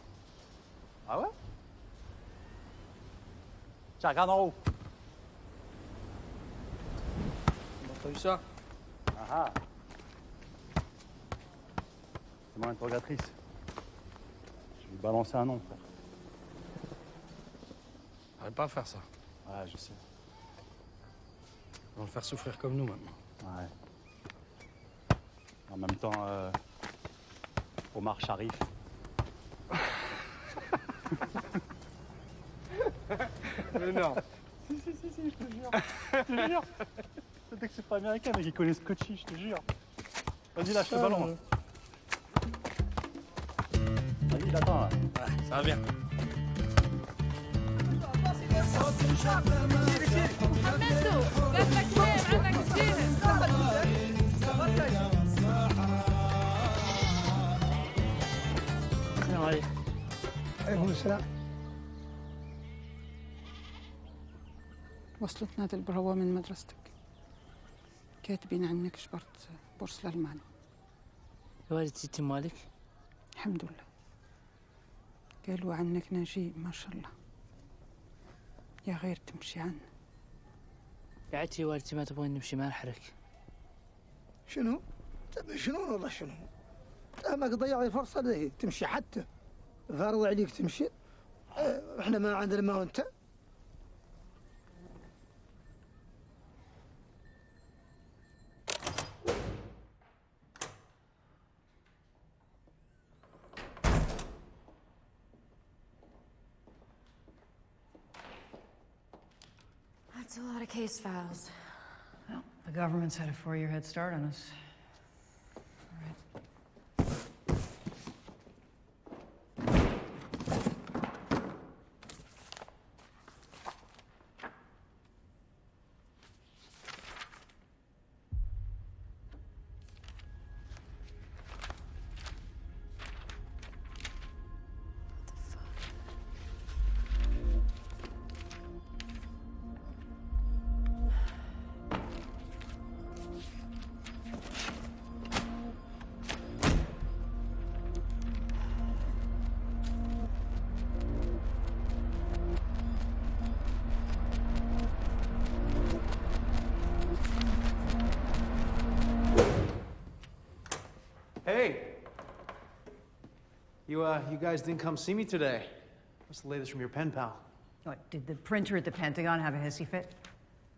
S24: Ah ouais? Tiens, regarde en haut.
S12: Comment t'as eu ça?
S24: Ah ah. C'est mon interrogatrice. Je vais lui balancer un nom, frère.
S2: Arrête pas à faire ça.
S24: Ouais, je sais.
S2: Ils vont le faire souffrir comme nous maintenant.
S24: Ouais. En même temps, Omar Sharif.
S12: Mais non.
S24: Si, je te jure. Je te jure. Peut-être que c'est pas américain, mais qu'ils connaissent Scotchy, je te jure. Vas-y, lâche le ballon. Là. Vas-y, il attend là.
S2: Ouais, ça va bien.
S24: السلام عليكم.
S16: عليكم السلام.
S25: وصلتنا هذه البروة من مدرستك، كاتبين عنك جبرت بورس لألمانيا.
S3: والدتي مالك؟
S25: الحمد لله. قالوا عنك نجيب ما شاء الله، يا غير تمشي عنه.
S3: يا عتي والدتي ما تبغين نمشي مع الحرك.
S16: شنو؟ تبي شنو والله شنو؟ ماك ضيع الفرصة ذي تمشي حتى فارض عليك تمشي. احنا ما عندنا ما وانت.
S8: That's a lot of case files.
S6: Well, the government's had a 4-year head start on us.
S22: Hey! You guys didn't come see me today. What's the latest from your pen pal?
S6: What, did the printer at the Pentagon have a hissy fit?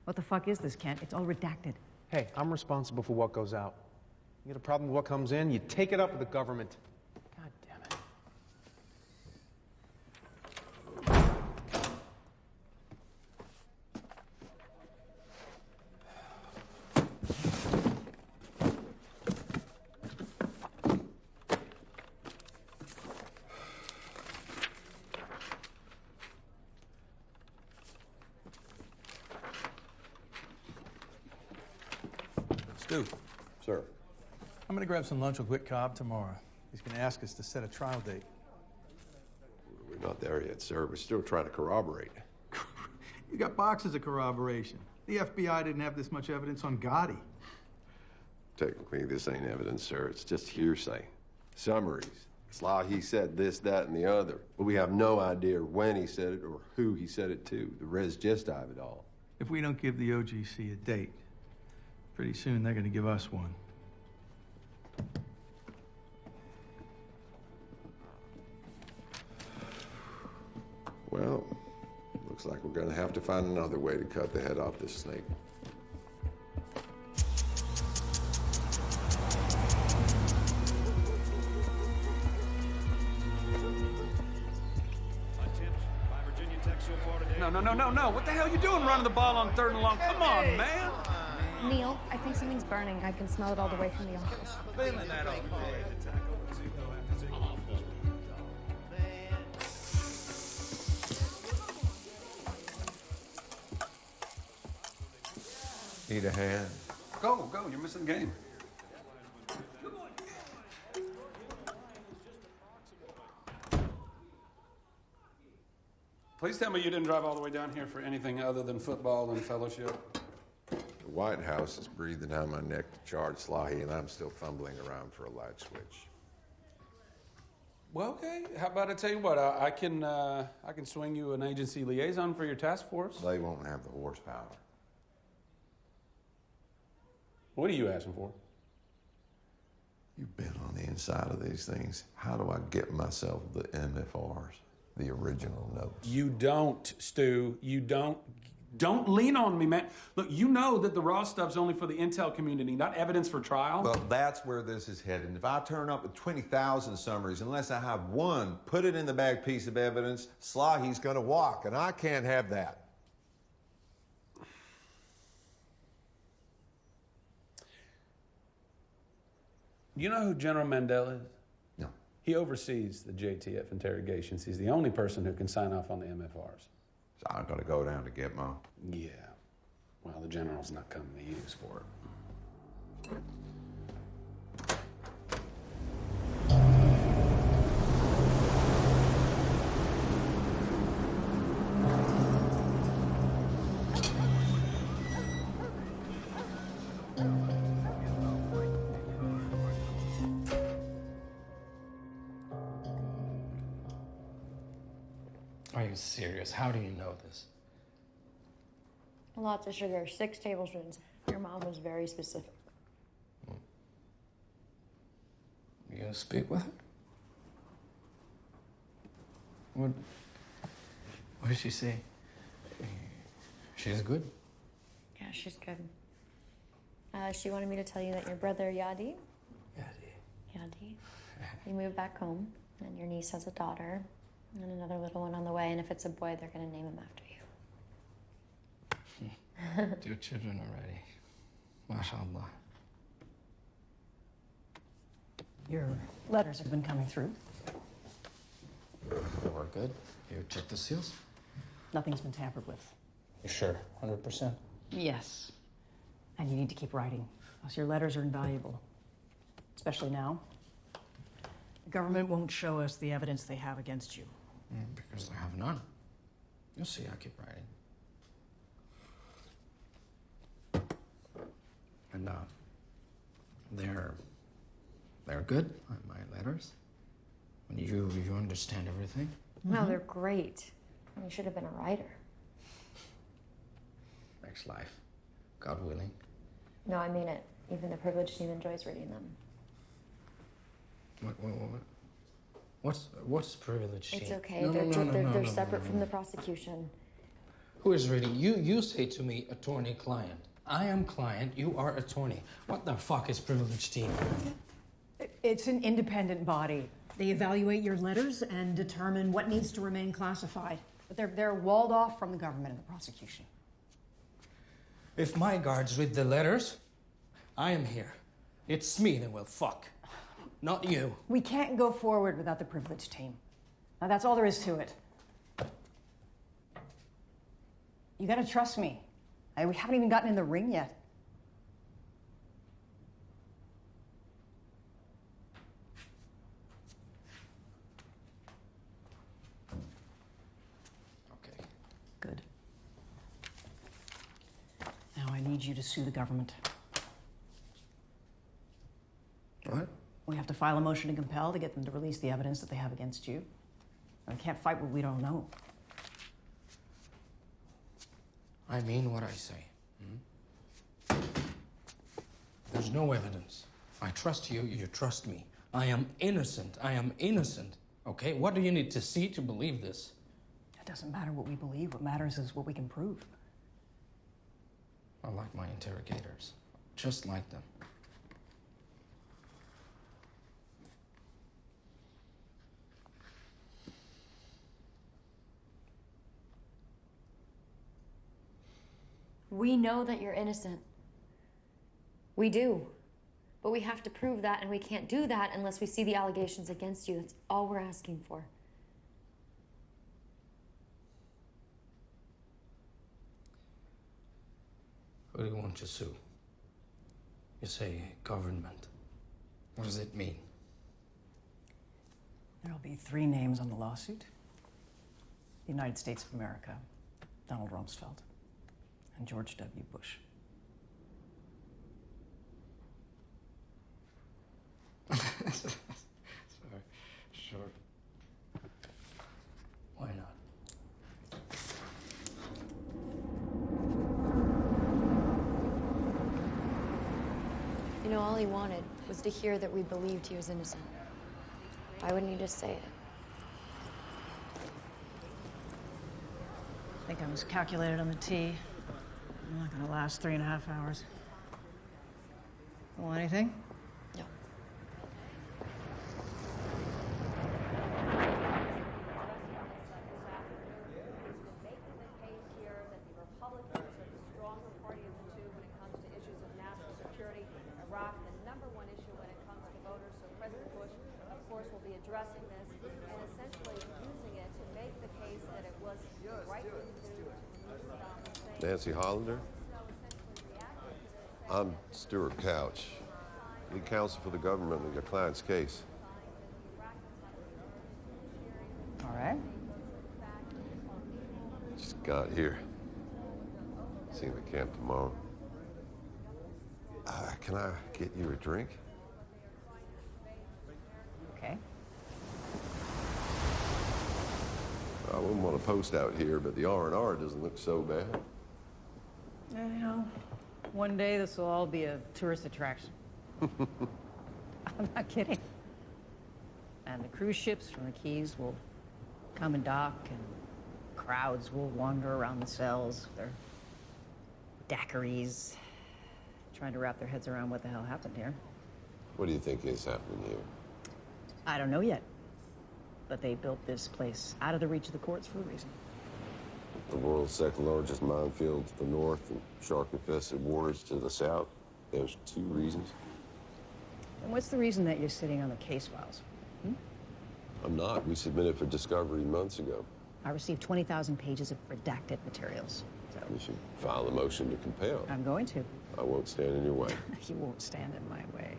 S6: What the fuck is this, Kent? It's all redacted.
S22: Hey, I'm responsible for what goes out. You get a problem with what comes in, you take it up with the government. God damn it.
S17: Stu.
S11: Sir.
S17: I'm gonna grab some lunch with Whit Cobb tomorrow.
S4: He's going to ask us to set a trial date.
S11: We're not there yet, sir. We're still trying to corroborate.
S4: You got boxes of corroboration. The FBI didn't have this much evidence on Gotti.
S11: Technically, this ain't evidence, sir. It's just hearsay. Summaries. Slahi said this, that, and the other. But we have no idea when he said it or who he said it to. The res gist of it all.
S4: If we don't give the OGC a date, pretty soon they're going to give us one.
S11: Well, looks like we're going to have to find another way to cut the head off this snake.
S13: No. What the hell are you doing running the ball on 3rd and long? Come on, man.
S8: Neil, I think something's burning. I can smell it all the way from the office.
S13: Feeling that all
S11: Need a hand?
S13: Go. You're missing the game. Please tell me you didn't drive all the way down here for anything other than football and fellowship.
S11: The White House is breathing down my neck to charge Slahi, and I'm still fumbling around for a light switch.
S13: Well, okay. How about I tell you what? I can swing you an agency liaison for your task force.
S11: They won't have the horsepower.
S13: What are you asking for?
S11: You've been on the inside of these things. How do I get myself the MFRs, the original notes?
S13: You don't, Stu. You don't. Don't lean on me, man. Look, you know that the raw stuff's only for the intel community, not evidence for trial.
S17: Well, that's where this is headed. If I turn up with 20,000 summaries, unless I have one, put it in the bag piece of evidence, Slahi's gonna walk, and I can't have that.
S13: You know who General Mandela is?
S11: No.
S13: He oversees the JTF interrogations. He's the only person who can sign off on the MFRs.
S17: So I'm gonna go down to get Mo.
S13: Yeah. Well, the general's not coming to use for it.
S2: Are you serious? How do you know this?
S8: Lots of sugar, 6 tablespoons. Your mom was very specific.
S2: You gonna speak with her? What did she say? She's good?
S8: Yeah, she's good. She wanted me to tell you that your brother, Yadi, he moved back home, and your niece has a daughter, and another little one on the way, and if it's a boy, they're gonna name him after you.
S2: 2 children already. MashaAllah.
S6: Your letters have been coming through.
S2: We're good. You check the seals?
S6: Nothing's been tampered with.
S2: You sure? 100%?
S6: Yes. And you need to keep writing, else your letters are invaluable. Especially now. The government won't show us the evidence they have against you.
S2: Because they have none. You'll see, I keep writing. And, they're good, my letters. And you understand everything?
S8: No, they're great. You should have been a writer.
S2: Next life, God willing.
S8: No, I mean it. Even the privileged team enjoys reading them.
S2: What? What's privilege?
S8: It's okay. They're separate from the prosecution.
S2: Who is reading? You say to me, attorney-client. I am client, you are attorney. What the fuck is privilege team?
S6: It's an independent body. They evaluate your letters and determine what needs to remain classified. But they're walled off from the government and the prosecution.
S2: If my guards read the letters, I am here. It's me that will fuck, not you.
S6: We can't go forward without the privilege team. Now, that's all there is to it. You gotta trust me. We haven't even gotten in the ring yet. need you to sue the government.
S2: What?
S6: We have to file a motion to compel to get them to release the evidence that they have against you. We can't fight what we don't know.
S2: I mean what I say. There's no evidence. I trust you, you trust me. I am innocent. I am innocent. Okay? What do you need to see to believe this?
S6: It doesn't matter what we believe. What matters is what we can prove.
S2: I like my interrogators. Just like them.
S8: We know that you're innocent. We do. But we have to prove that, and we can't do that unless we see the allegations against you. That's all we're asking for.
S2: Who do you want to sue? You say government. What does it mean?
S6: There'll be 3 names on the lawsuit. The United States of America, Donald Rumsfeld, and George W. Bush.
S2: Sorry. Sure. Why not?
S8: You know, all he wanted was to hear that we believed he was innocent. Why wouldn't he just say it?
S6: I think I was calculated on the tea. I'm not gonna last 3.5 hours. Want anything?
S8: No.
S20: Nancy Hollander? I'm Stuart Couch, lead counsel for the government in your client's case.
S6: All right.
S20: Just got here. Seeing the camp tomorrow. Can I get you a drink?
S6: Okay.
S20: I wouldn't want to post out here, but the R&R doesn't look so bad.
S6: You know, one day this will all be a tourist attraction. I'm not kidding. And the cruise ships from the Keys will come and dock, and crowds will wander around the cells with their daiquiris, trying to wrap their heads around what the hell happened here.
S20: What do you think is happening here?
S6: I don't know yet, but they built this place out of the reach of the courts for a reason.
S20: The world's second largest minefield to the north and shark-infested waters to the south. There's 2 reasons.
S6: And what's the reason that you're sitting on the case files?
S20: I'm not. We submitted for discovery months ago.
S6: I received 20,000 pages of redacted materials. So
S20: You should file a motion to compel.
S6: I'm going to.
S20: I won't stand in your way.
S6: You won't stand in my way.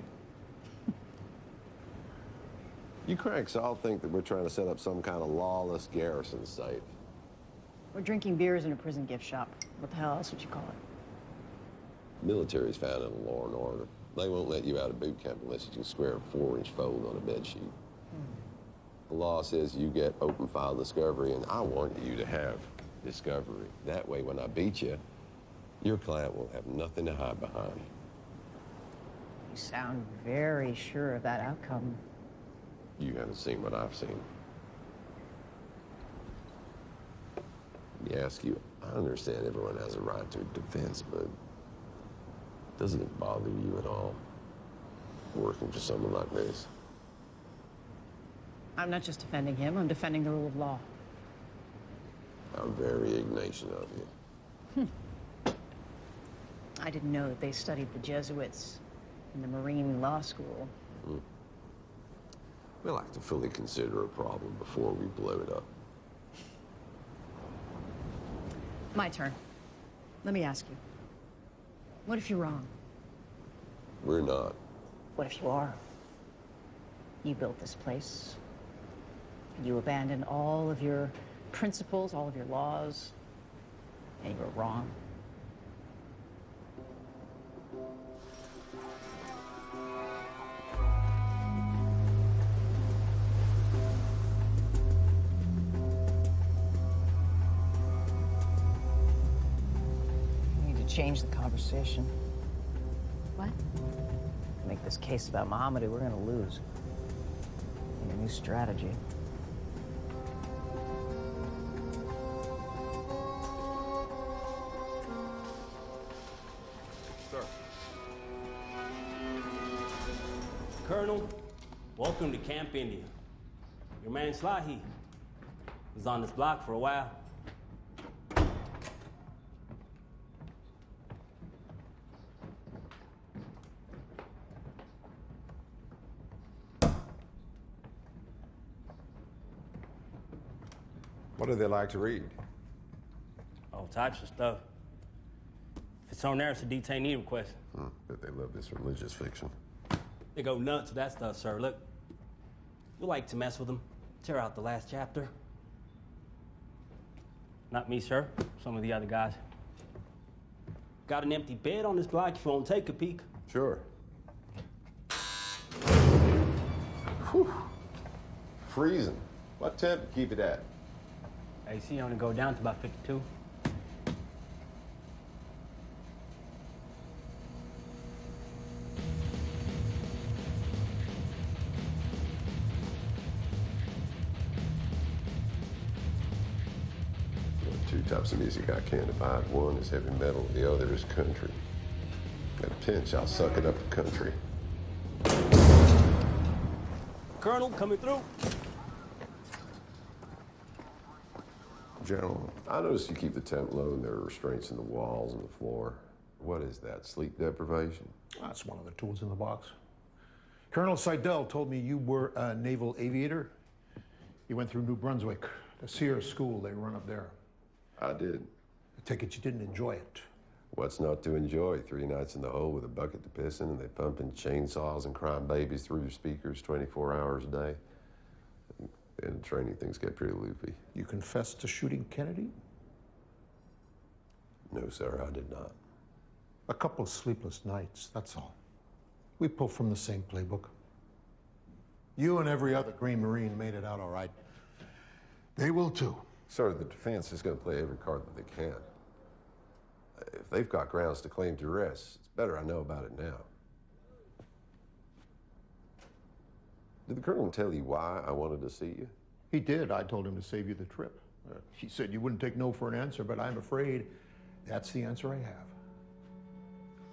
S20: You cranks all think that we're trying to set up some kind of lawless garrison site.
S6: We're drinking beers in a prison gift shop. What the hell else would you call it?
S20: Military's found in law and order. They won't let you out of boot camp unless you can square a 4-inch fold on a bed sheet. The law says you get open file discovery, and I want you to have discovery. That way, when I beat you, your client will have nothing to hide behind.
S6: You sound very sure of that outcome.
S20: You haven't seen what I've seen. Let me ask you, I understand everyone has a right to defense, but doesn't it bother you at all working for someone like this?
S6: I'm not just defending him, I'm defending the rule of law.
S20: How very Ignatian of you.
S6: I didn't know that they studied the Jesuits in the Marine Law School.
S20: We like to fully consider a problem before we blow it up.
S6: My turn. Let me ask you. What if you're wrong?
S20: We're not.
S6: What if you are? You built this place. You abandoned all of your principles, all of your laws, and you were wrong. change the conversation.
S8: What?
S6: Make this case about Mohammed, we're gonna lose. Need a new strategy.
S1: Sir. Colonel, welcome to Camp India. Your man Slahi was on this block for a while.
S11: What do they like to read?
S1: All types of stuff. If it's on there, it's a detainee request.
S11: Bet they love this religious fiction.
S1: They go nuts with that stuff, sir. Look, we like to mess with them, tear out the last chapter. Not me, sir. Some of the other guys. Got an empty bed on this block if you want to take a peek.
S11: Sure. Whew. Freezing. What temp to keep it at?
S1: AC only go down to about 52.
S11: Two types of music I can't abide. One is heavy metal, the other is country. At a pinch, I'll suck it up the country.
S1: Colonel, coming through.
S11: General, I noticed you keep the temp low and there are restraints in the walls and the floor. What is that, sleep deprivation?
S5: That's one of the tools in the box. Colonel Seidel told me you were a naval aviator. You went through New Brunswick, the Sierra School they run up there.
S11: I did.
S5: I take it you didn't enjoy it.
S11: What's not to enjoy? 3 nights in the hole with a bucket to piss in and they pumping chainsaws and crying babies through your speakers 24 hours a day. And training, things get pretty loopy.
S5: You confessed to shooting Kennedy?
S11: No, sir, I did not.
S5: A couple of sleepless nights, that's all. We pull from the same playbook. You and every other Green Marine made it out all right. They will too.
S11: Sir, the defense is going to play every card that they can. If they've got grounds to claim duress, it's better I know about it now. Did the colonel tell you why I wanted to see you?
S5: He did. I told him to save you the trip. He said you wouldn't take no for an answer, but I'm afraid that's the answer I have.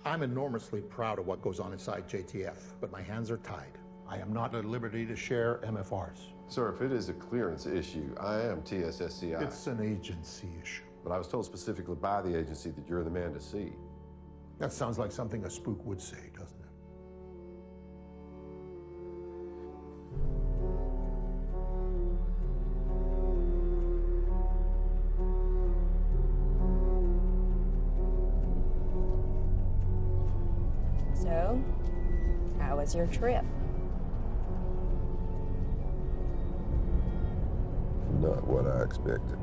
S5: I'm enormously proud of what goes on inside JTF, but my hands are tied. I am not at liberty to share MFRs.
S11: Sir, if it is a clearance issue, I am TSSCI.
S5: It's an agency issue.
S11: But I was told specifically by the agency that you're the man to see.
S5: That sounds like something a spook would say, doesn't it?
S18: So, how was your trip?
S11: Not what I expected.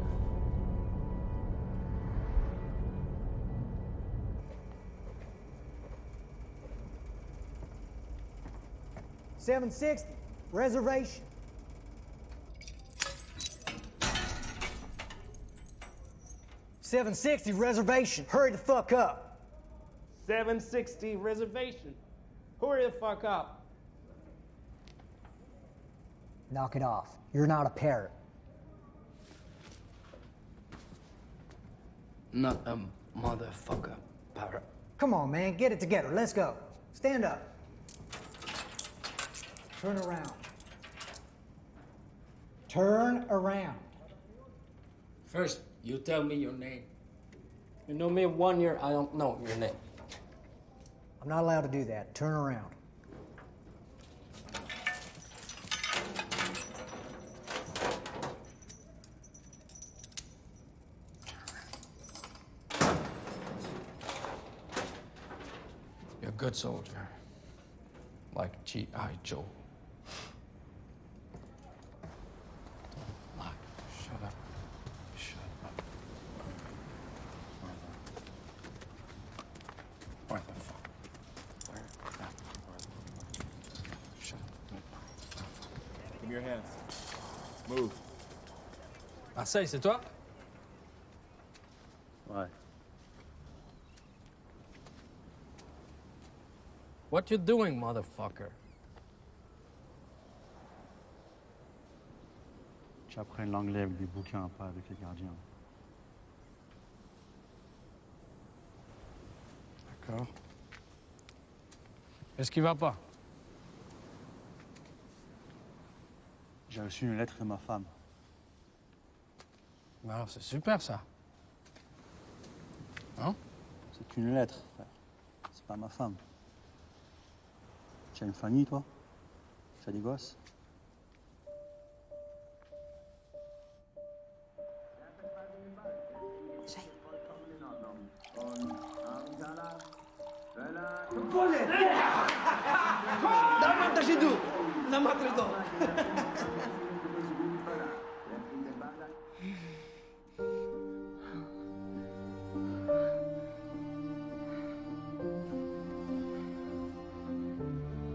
S21: $760 reservation. $760 reservation. Hurry the fuck up.
S1: 760 reservation. Hurry the fuck up.
S21: Knock it off. You're not a parrot.
S2: Not a motherfucker parrot.
S21: Come on, man. Get it together. Let's go. Stand up. Turn around. Turn around.
S2: First, you tell me your name. You know me 1 year, I don't know your name.
S21: I'm not allowed to do that. Turn around.
S2: You're a good soldier. Like G.I. Joe. Don't lie. Shut up. Shut up. Where the fuck? Where the fuck? Shut up.
S15: Give me your hands. Move.
S2: Marseille, c'est toi?
S1: Ouais.
S2: What you doing, motherfucker?
S24: J'apprends l'anglais avec des bouquins, pas avec les gardiens.
S2: D'accord. Qu'est-ce qui va pas?
S24: J'ai reçu une lettre de ma femme.
S2: Alors, c'est super, ça. Hein?
S24: C'est une lettre, frère. C'est pas ma femme. Tu as une famille, toi? Tu as des gosses?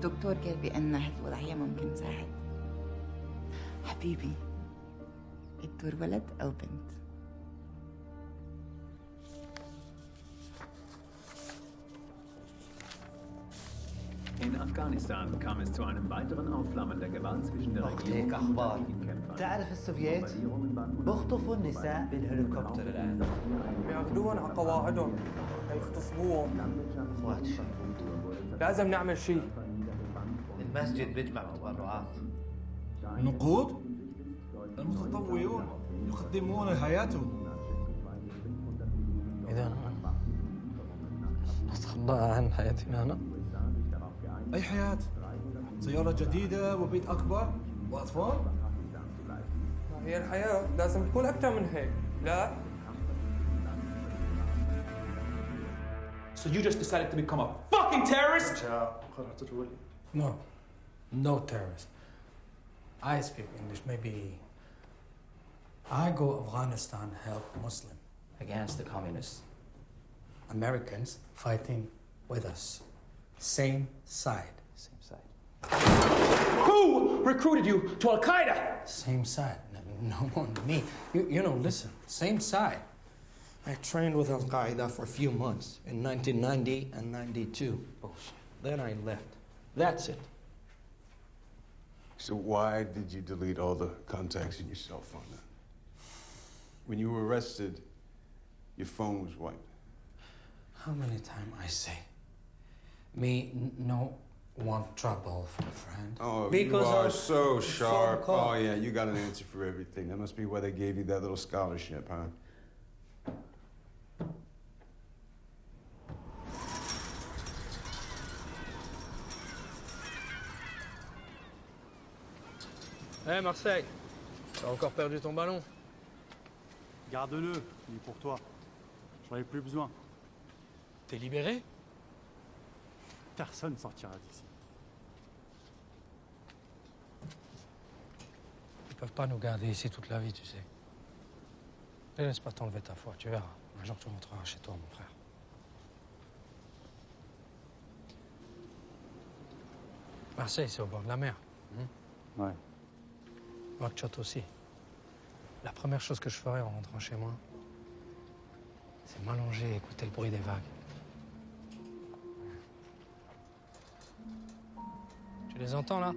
S7: الدكتور قال بأن هالوضعية ممكن تساعد. حبيبي، الدور ولد أو بنت؟
S9: In Afghanistan kam es zu einem weiteren Aufflammen der Gewalt zwischen der Regierung und
S21: أخبار.
S9: den Kämpfern.
S21: تعرف السوفييت بيخطفوا النساء بالهليكوبتر الآن.
S10: بياخذوهم على قواعدهم يغتصبوهم.
S21: اخواتي
S10: لازم نعمل شيء.
S21: المسجد بيجمع متبرعات.
S19: نقود؟ المتطوعون يقدمون حياتهم.
S2: إذا نتخلى عن حياتنا أنا؟
S19: أي حياة؟ سيارة جديدة وبيت أكبر وأطفال؟
S10: هي الحياة لازم تكون أكثر من هيك، لا؟
S23: So you just decided to become a fucking terrorist?
S2: No. No terrorist. I speak English. Maybe I go Afghanistan help Muslim against the communists. Americans fighting with us. Same side.
S23: Same side. Who recruited you to Al Qaeda?
S2: Same side. No more than me. You know, listen. Same side. I trained with Al Qaeda for a few months in 1990 and 92. Bullshit. Then I left. That's it.
S26: So why did you delete all the contacts in your cell phone then? When you were arrested, your phone was wiped.
S2: How many times I say, me no want trouble for a friend.
S26: Oh,
S2: because
S26: you are
S2: of
S26: so
S2: phone
S26: sharp.
S2: call.
S26: Oh, yeah, you got an answer for everything. That must be why they gave you that little scholarship, huh?
S2: Hey Marseille, t'as encore perdu ton ballon?
S24: Garde-le, il est pour toi. J'en ai plus besoin.
S2: T'es libéré?
S24: Personne sortira d'ici.
S2: Ils peuvent pas nous garder ici toute la vie, tu sais. Ne laisse pas t'enlever ta foi, tu verras. Un jour tu rentreras chez toi, mon frère. Marseille, c'est au bord de la mer.
S24: Ouais.
S2: Nouakchott aussi. La première chose que je ferai en rentrant chez moi, c'est m'allonger et écouter le bruit des vagues. Tu les entends, là?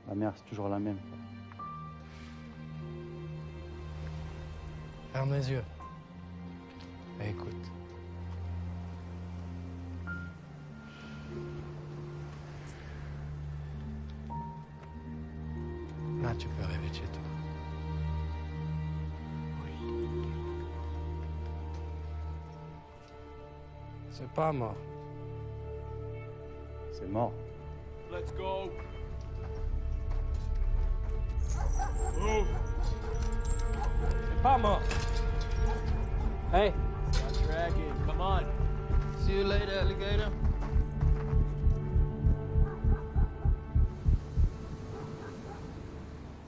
S24: La mer, c'est toujours la même.
S2: Ferme les yeux. Et écoute. Là, tu peux rêver de chez toi. C'est pas mort.
S24: C'est mort.
S23: Let's go.
S2: C'est pas mort. Hey.
S23: Stop dragging. Come on.
S10: See you later, alligator.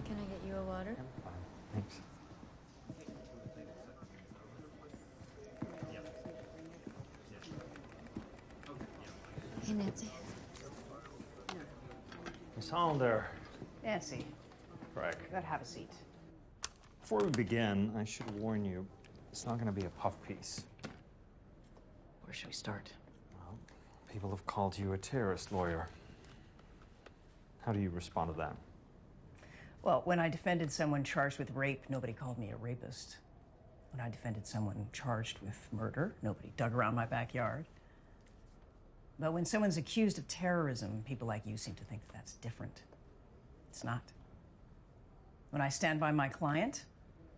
S8: Can I get you a water?
S24: Thanks.
S8: Hey, Nancy.
S24: Miss Hollander.
S27: Nancy,
S24: Craig.
S27: you gotta have a seat.
S24: Before we begin, I should warn you, it's not going to be a puff piece.
S27: Where should we start?
S24: Well,
S3: People have called you a terrorist lawyer. How do you respond to that?
S6: Well, when I defended someone charged with rape, nobody called me a rapist. When I defended someone charged with murder, nobody dug around my backyard. But when someone's accused of terrorism, people like you seem to think that that's different. It's not. When I stand by my client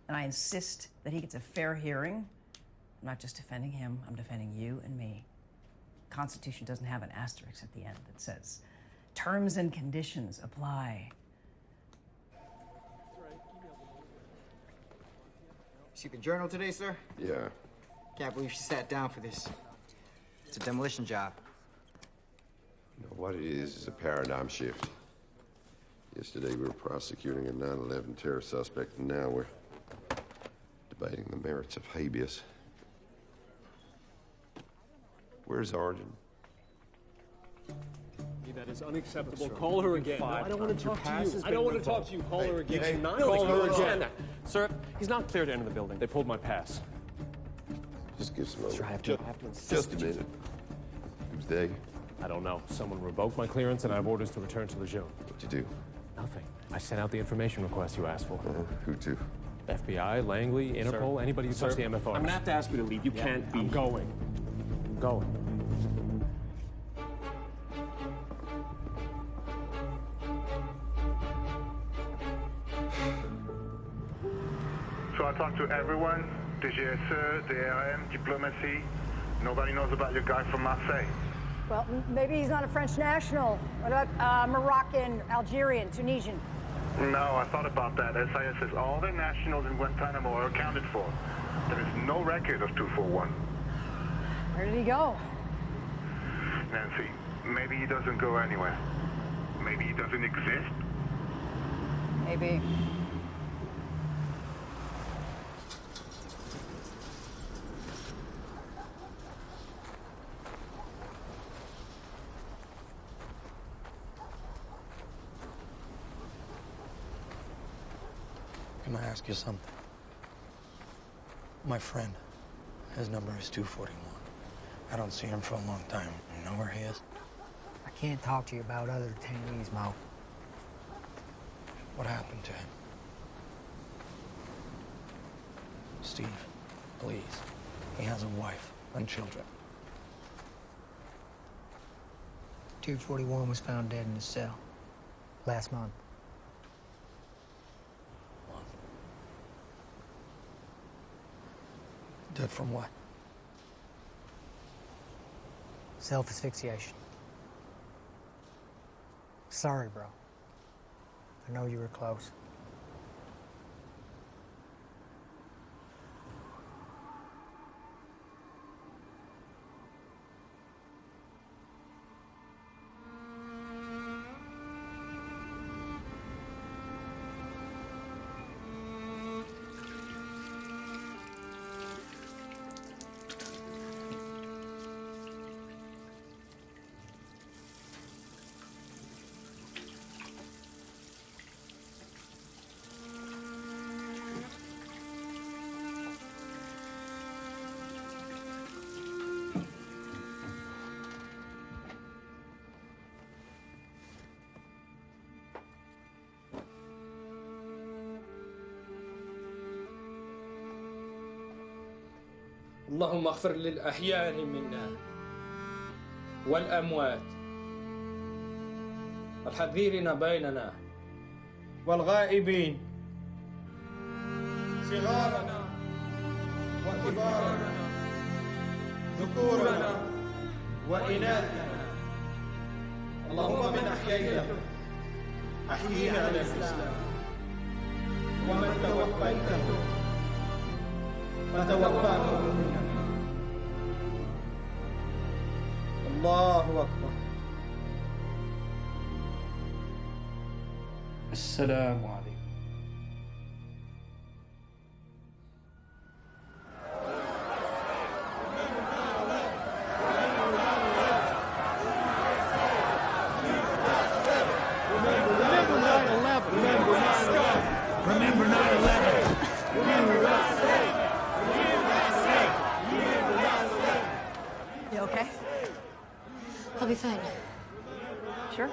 S6: and I insist that he gets a fair hearing, I'm not just defending him, I'm defending you and me. The Constitution doesn't have an asterisk at the end that says, terms and conditions apply.
S12: See the journal today, sir?
S11: Yeah.
S12: Can't believe she sat down for this. It's a demolition job.
S11: You know, what it is a paradigm shift. Yesterday we were prosecuting a 9/11 terror suspect, and now we're debating the merits of habeas. Where's Arjun?
S14: That is unacceptable. Call her again. No, I don't want to talk to you. I don't want to talk to you. Call her again.
S3: Hey,
S14: Call her again. Sir, he's not clear to enter the building. They pulled my pass.
S11: Just give some
S14: Sir, I have to insist.
S11: Just a minute. Who's they?
S14: I don't know. Someone revoked my clearance, and I have orders to return to Lejeune.
S11: What'd you do?
S14: Nothing. I sent out the information request you asked for.
S11: Who to?
S14: FBI, Langley, Interpol, anybody who touched the MFRs.
S3: I'm gonna have to ask you to leave. You can't be.
S14: I'm going. I'm going.
S16: So I talked to everyone, the GSE, the ARM, diplomacy. Nobody knows about your guy from Marseille.
S22: Well, maybe he's not a French national. What about Moroccan, Algerian, Tunisian?
S16: No, I thought about that. SIS says all the nationals in Guantanamo are accounted for. There is no record of 241.
S22: Where did he go?
S16: Nancy, maybe he doesn't go anywhere. Maybe he doesn't exist.
S22: Maybe.
S2: Can I ask you something? My friend, his number is 241. I don't see him for a long time. You know where he is?
S12: I can't talk to you about other detainees, Mo.
S2: What happened to him? Steve, please. He has a wife and children.
S12: 241 was found dead in his cell last month.
S2: Dead from what?
S12: Self-asphyxiation. Sorry, bro. I know you were close.
S2: اللهم اغفر للأحياء منا والأموات الحذيرين بيننا والغائبين صغارنا وكبارنا ذكورنا وإناثنا اللهم من أحييته أحييه على الإسلام ومن توفيته فتوفاه منا الله أكبر السلام عليكم
S19: Remember 9/11.
S6: You okay?
S8: fine.
S6: Sure?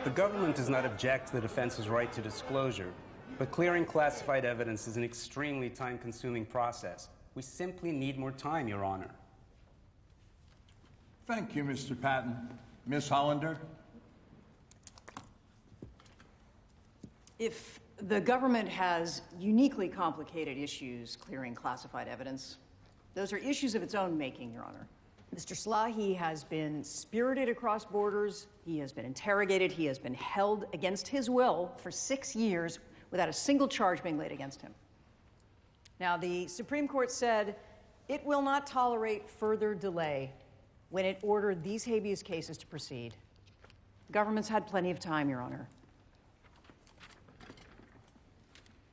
S4: The government does not object to the defense's right to disclosure, but clearing classified evidence is an extremely time-consuming process. We simply need more time, Your Honor.
S5: Thank you, Mr. Patton. Miss Hollander?
S6: If the government has uniquely complicated issues clearing classified evidence, those are issues of its own making, Your Honor. Mr. Slahi has been spirited across borders, he has been interrogated, he has been held against his will for 6 years without a single charge being laid against him. Now, the Supreme Court said it will not tolerate further delay when it ordered these habeas cases to proceed. The government's had plenty of time, Your Honor.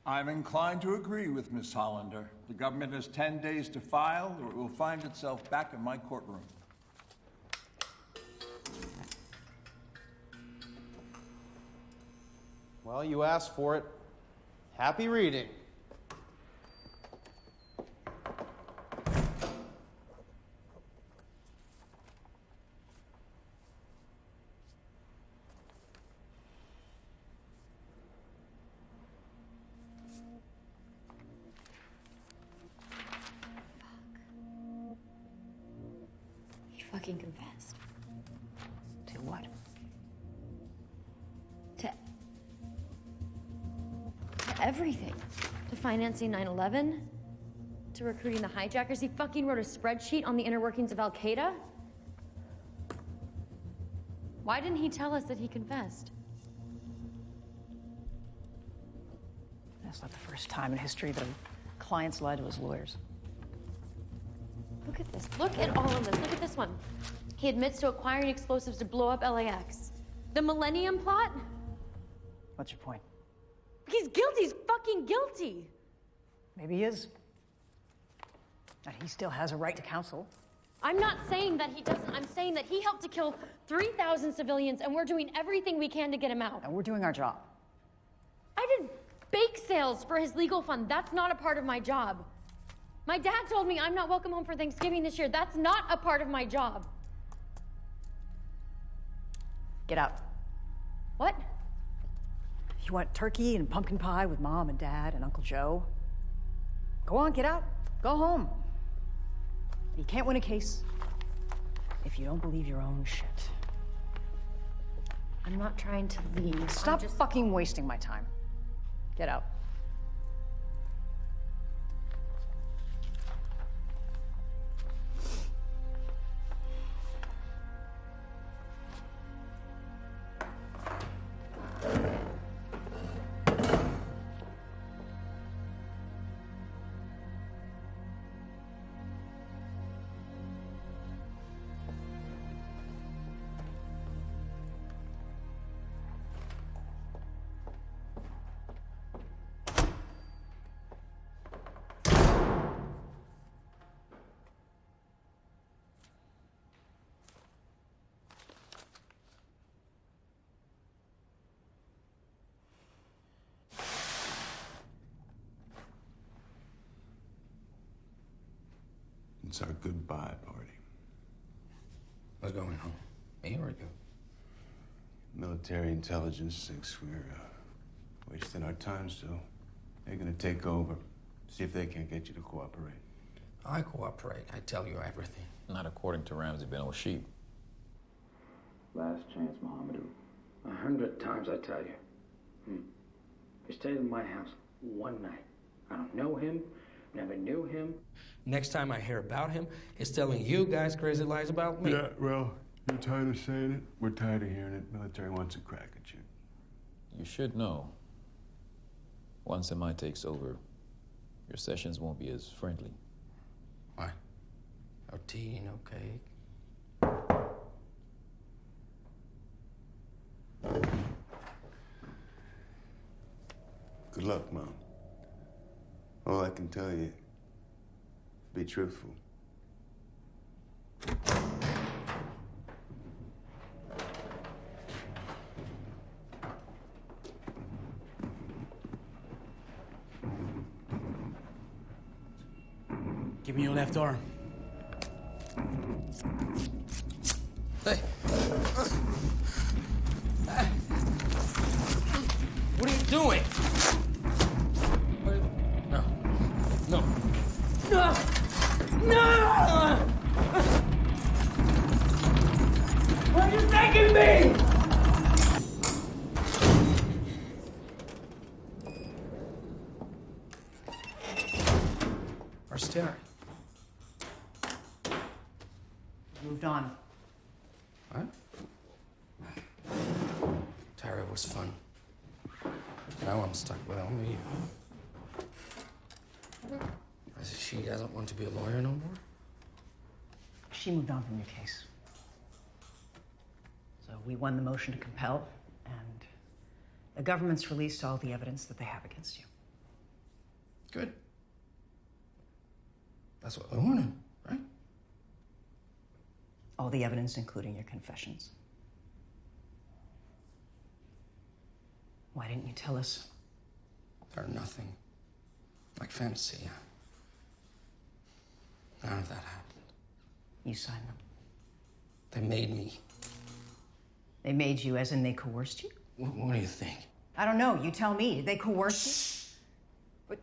S5: I'm inclined to agree with Miss Hollander. The government has 10 days to file, or it will find itself back in my courtroom.
S13: Well, you asked for it. Happy reading.
S8: Fucking confessed.
S6: To what?
S8: To everything. To financing 9/11. To recruiting the hijackers. He fucking wrote a spreadsheet on the inner workings of Al-Qaeda. Why didn't he tell us that he confessed?
S6: That's not the first time in history that a client's lied to his lawyers.
S8: Look at this. Look at all of this. Look at this one. He admits to acquiring explosives to blow up LAX. The Millennium Plot?
S6: What's your point?
S8: He's guilty. He's fucking guilty.
S6: Maybe he is. And he still has a right to counsel.
S8: I'm not saying that he doesn't. I'm saying that he helped to kill 3,000 civilians, and we're doing everything we can to get him out.
S6: And we're doing our job.
S8: I did bake sales for his legal fund. That's not a part of my job. My dad told me I'm not welcome home for Thanksgiving this year. That's not a part of my job.
S6: Get out.
S8: What?
S6: You want turkey and pumpkin pie with Mom and Dad and Uncle Joe? Go on, get out. Go home. You can't win a case if you don't believe your own shit.
S8: I'm not trying to leave.
S6: Stop fucking wasting my time. Get out.
S26: It's our goodbye party.
S2: What's going on? A year ago.
S26: Military intelligence thinks we're wasting our time, so they're gonna take over. See if they can't get you to cooperate.
S2: I cooperate. I tell you everything.
S15: Not according to Ramsey bin al-Sheep.
S17: Last chance, Mohammedu. 100 times I tell you. He stayed in my house one night. I don't know him, never knew him.
S2: Next time I hear about him, he's telling you guys crazy lies about me.
S26: Yeah, well, you're tired of saying it. We're tired of hearing it. Military wants a crack at you.
S15: You should know. Once MI takes over, your sessions won't be as friendly.
S2: Why? No tea, no cake.
S26: Good luck, Mom. All I can tell you, be truthful.
S4: Give
S1: Give me your left arm.
S2: Hey. What are you doing? No. No. No! No! Where are you taking me? Where's Terry?
S6: Moved on.
S2: What? Terry was fun. Now I'm stuck with only you. She doesn't want to be a lawyer no more?
S6: She moved on from your case. So we won the motion to compel, and the government's released all the evidence that they have against you.
S2: Good. That's what we wanted, right?
S6: All the evidence, including your confessions. Why didn't you tell us?
S2: They're nothing. Like fantasy. None of that happened.
S6: You signed them.
S2: They made me.
S6: They made you, as in they coerced you?
S2: What do you think?
S6: I don't know. You tell me. Did they coerce you? But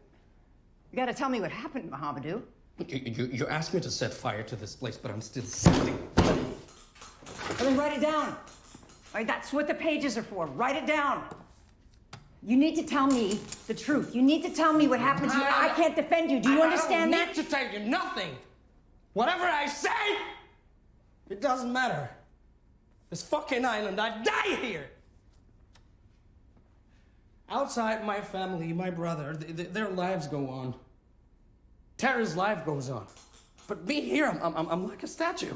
S6: you gotta tell me what happened, Mohamedou.
S2: You asked me to set fire to this place, but I'm still sitting.
S6: Well, then write it down. All right, that's what the pages are for. Write it down. You need to tell me the truth. You need to tell me what happened to you. I can't defend you. Do you understand that?
S2: I don't need to tell you nothing. Whatever I say, it doesn't matter. This fucking island, I'd die here. Outside my family, my brother, their lives go on. Tara's life goes on. But me here, I'm like a statue.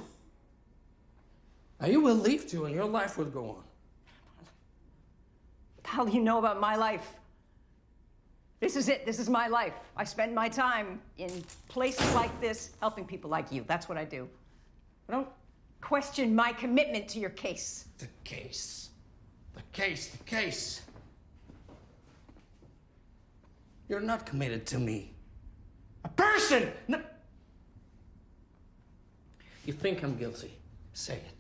S2: Now you will leave too, and your life will go on.
S6: What the hell do you know about my life? This is it. This is my life. I spend my time in places like this helping people like you. That's what I do. I don't question my commitment to your case.
S2: The case. The case. The case. You're not committed to me. A person! No. You think I'm guilty? Say it.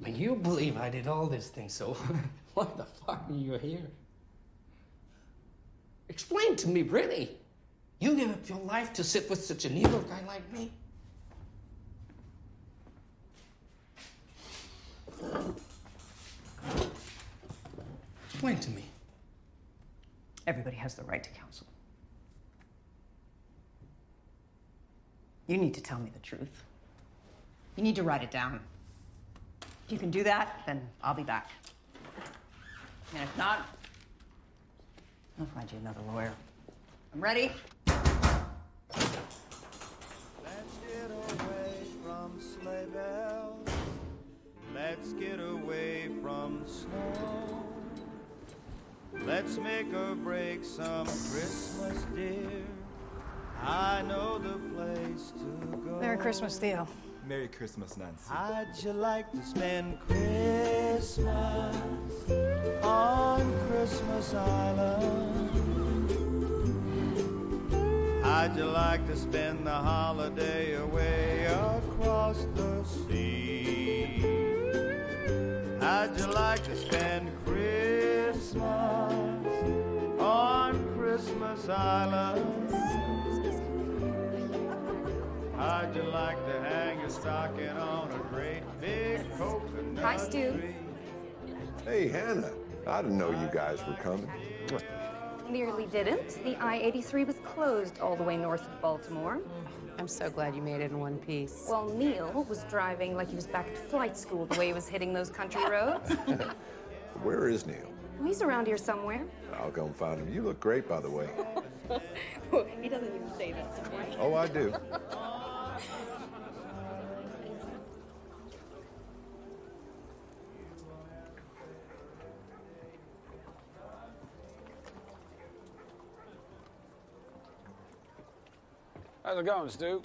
S2: I mean, you believe I did all these things, so why the fuck are you here? Explain to me, really. You give up your life to sit with such an evil guy like me? Explain to me.
S6: Everybody has the right to counsel. You need to tell me the truth. You need to write it down. If you can do that, then I'll be back. And if not, I'll find you another lawyer. I'm ready.
S7: Let's get away from sleigh bells. Let's get away from snow. Let's make or break some Christmas, dear. I know the place to go.
S22: Merry Christmas, Theo.
S9: Merry Christmas, Nancy.
S7: How'd you like to spend Christmas on Christmas Island? How'd you like to spend the holiday away across the sea? How'd you like to spend Christmas on Christmas Island? How'd you like to hang your stocking on a great big coconut
S18: Hi, Stu.
S7: tree?
S11: Hey, Hannah. I didn't know you guys were coming.
S18: Nearly didn't. The I-83 was closed all the way north of Baltimore.
S20: I'm so glad you made it in one piece.
S18: Well, Neil was driving like he was back at flight school the way he was hitting those country roads.
S11: Where is Neil?
S18: Well, he's around here somewhere.
S11: I'll go and find him. You look great, by the way.
S18: He doesn't even say that to me.
S11: Oh, I do.
S14: How's it going, Stu?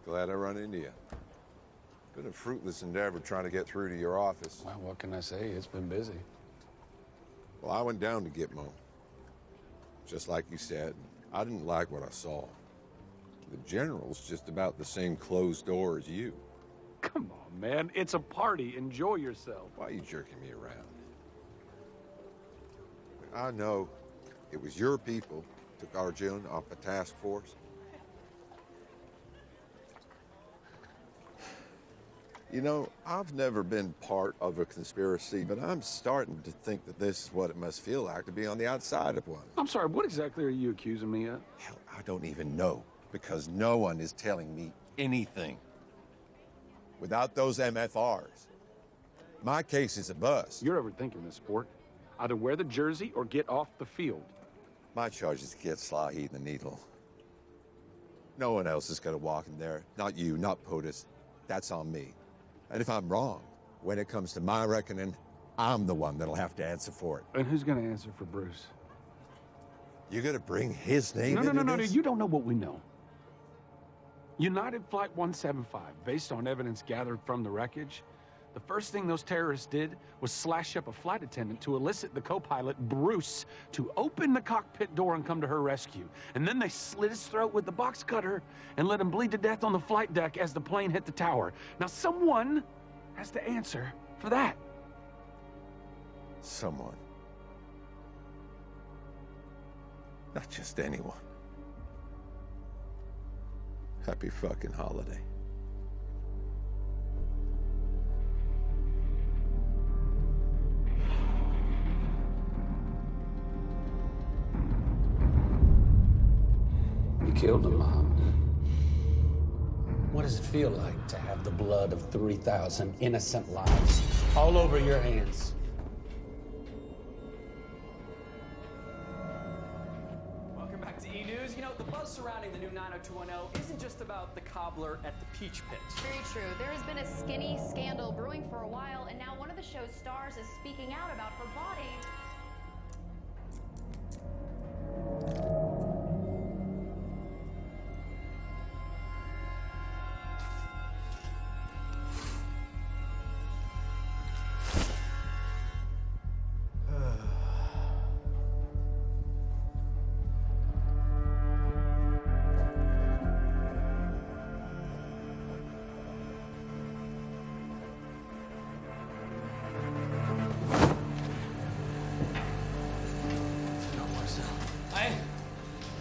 S11: Glad I run into you. Been a fruitless endeavor trying to get through to your office.
S14: Well, what can I say? It's been busy.
S11: Well, I went down to get Mo. Just like you said, I didn't like what I saw. The general's just about the same closed door as you.
S14: Come on, man. It's a party. Enjoy yourself.
S11: Why are you jerking me around? I know it was your people took Arjun off the task force. You know, I've never been part of a conspiracy, but I'm starting to think that this is what it must feel like to be on the outside of one.
S14: I'm sorry, what exactly are you accusing me of?
S11: Hell, I don't even know, because no one is telling me anything. Without those MFRs, my case is a bust.
S14: You're overthinking this, sport. Either wear the jersey or get off the field.
S11: My charge is to get Slahi the needle. No one else is going to walk in there. Not you, not POTUS. That's on me. And if I'm wrong, when it comes to my reckoning, I'm the one that'll have to answer for it.
S14: And who's going to answer for Bruce?
S11: You're going to bring his name into
S14: No,
S11: this?
S14: you don't know what we know. United Flight 175, based on evidence gathered from the wreckage, the first thing those terrorists did was slash up a flight attendant to elicit the co-pilot, Bruce, to open the cockpit door and come to her rescue. And then they slit his throat with the box cutter and let him bleed to death on the flight deck as the plane hit the tower. Now someone has to answer for that.
S11: Someone. Not just anyone. Happy fucking holiday.
S1: You killed him, Mom. What does it feel like to have the blood of 3,000 innocent lives all over your hands?
S9: Welcome back to E-News. You know, the buzz surrounding the new 90210 isn't just about the cobbler at the Peach Pit.
S10: Very true. There has been a skinny scandal brewing for a while, and now one of the show's stars is speaking out about her body.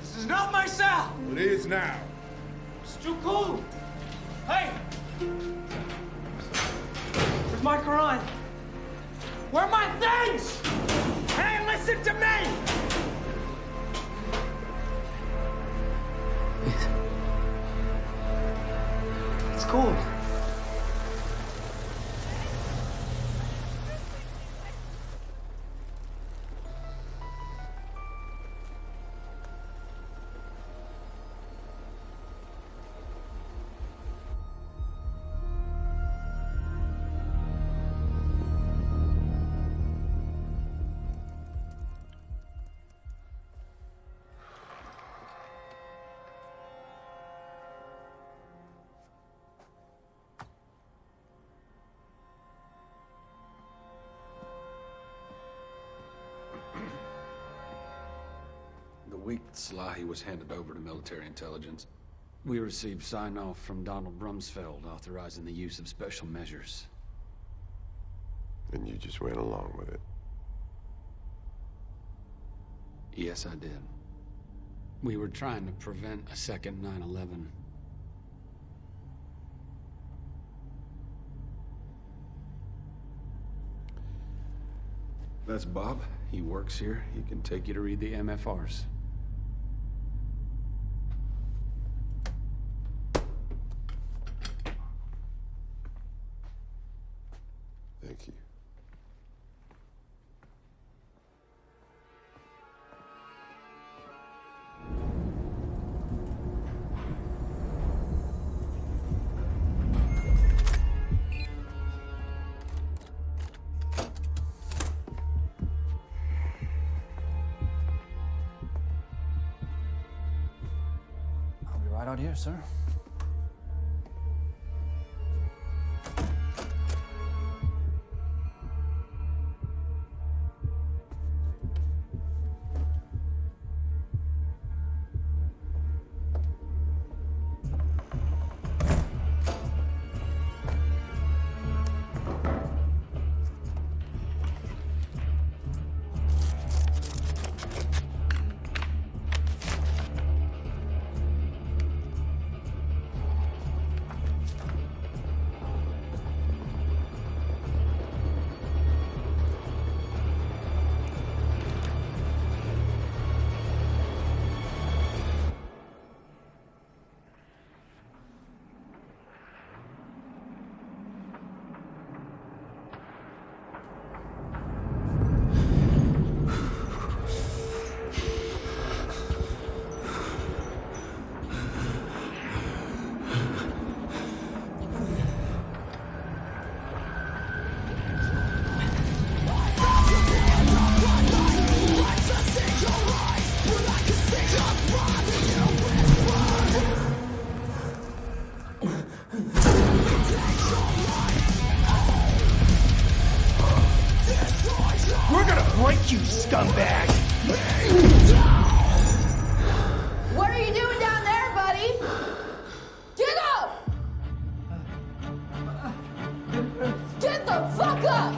S19: This is not my cell!
S16: It is now.
S19: It's too cold! Hey! Where's my Quran? Where are my things? Hey, listen to me! It's cold.
S1: The week that Slahi was handed over to military intelligence, we received sign-off from Donald Rumsfeld authorizing the use of special measures.
S11: And you just went along with it.
S1: Yes, I did. We were trying to prevent a second 9/11. That's Bob. He works here. He can take you to read the MFRs.
S11: Thank you.
S19: I'll be right out here, sir. You scumbag!
S3: What are you doing down there, buddy? Get up! Get the fuck up!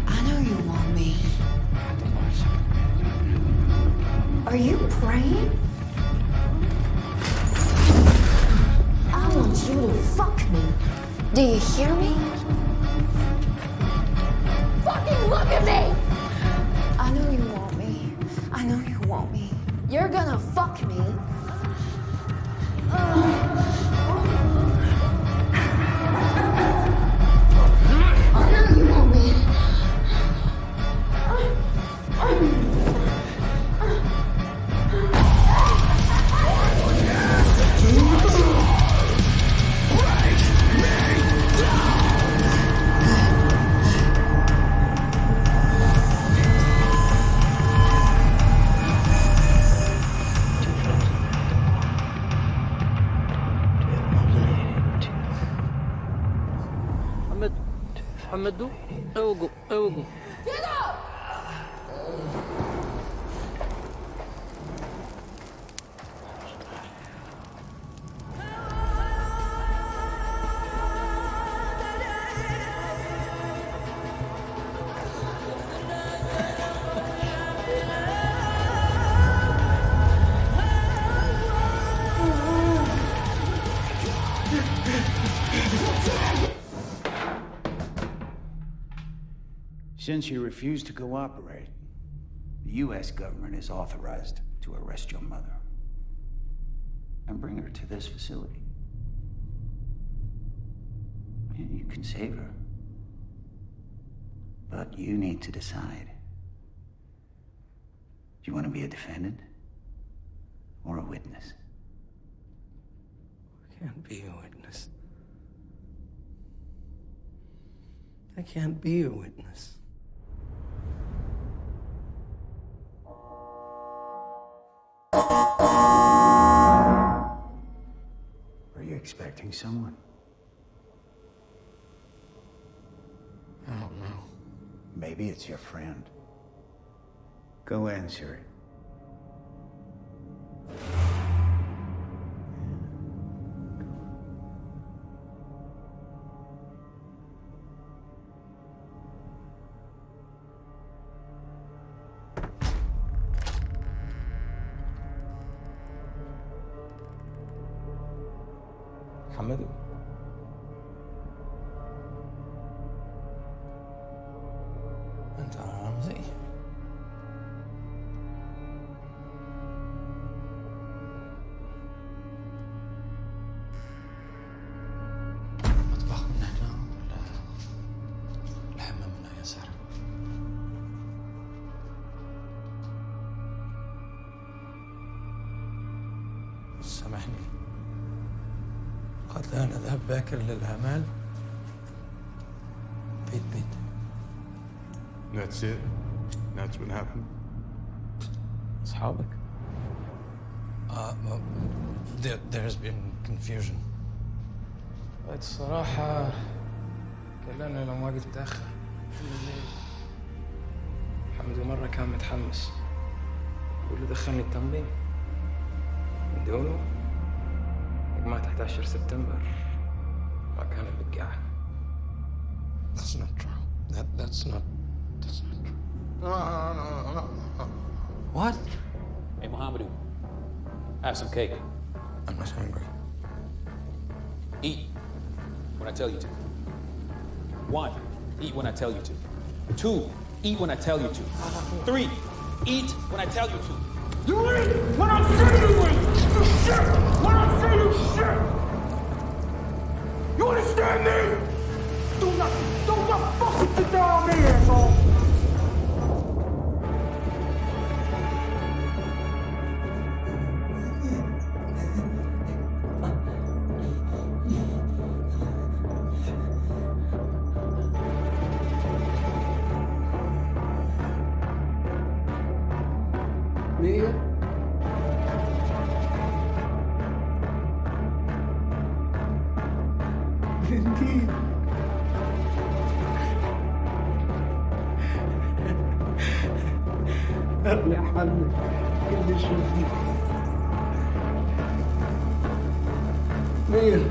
S12: I know you want me. Are you praying? I want you to fuck me. Do you hear me?
S3: Fucking look at me!
S12: I know you want me. I know you want me.
S3: You're gonna fuck me.
S12: I know you want me.
S2: حمدوا اوقوا اوقوا
S3: Get up!
S17: Since you refuse to cooperate, the U.S. government is authorized to arrest your mother and bring her to this facility. You can save her, but you need to decide. Do you want to be a defendant or a witness?
S2: I can't be a witness. I can't be a witness.
S17: Are you expecting someone?
S2: I don't know.
S17: Maybe it's your friend. Go answer it.
S2: حمدوا انت رمزي مطبخ من هنا ولا الحمام من يسار؟ سامحني قد لا نذهب باكر للأعمال بيت بيت.
S21: That's it? That's what happened?
S2: أصحابك؟ There's been confusion. الصراحة كلنا لو ما قلت متأخر حمدي مرة كان متحمس واللي دخلني التنظيم من دونه مات 11 سبتمبر ما كان البقاع. That's not true. That's not true. No. What?
S15: Hey, Mohamedou, have some cake.
S2: I'm not hungry.
S15: Eat when I tell you to. 1, eat when I tell you to. 2, eat when I tell you to. 3, eat when I tell you to.
S19: You eat when I say you eat! You shit when I say you shit! You understand me? Do not fucking sit down on me, asshole! يا حبيبي كل شيء فيك مين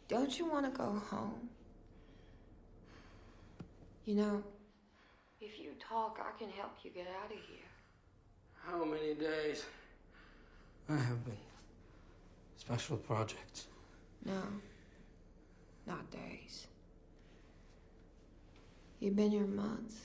S12: Don't you want to go home? You know, if you talk, I can help you get out of here.
S2: How many days? I have been. Special projects.
S12: No, not days. You've been here months.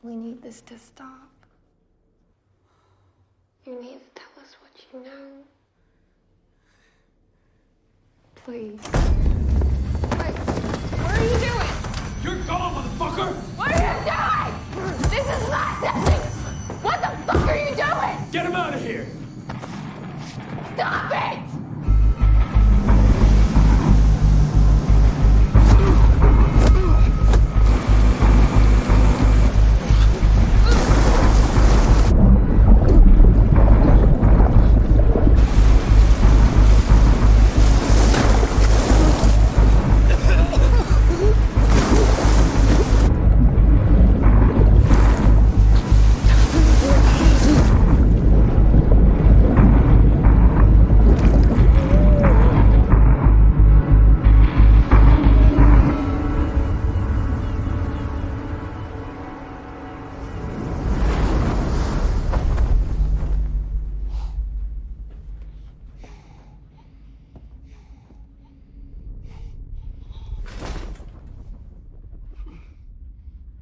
S12: We need this to stop. You need to tell us what you know. Please. Wait, what are you doing?
S19: You're gone, motherfucker!
S12: What are you doing? This is not ethics! What the fuck are you doing?
S19: Get him out of here!
S12: Stop it!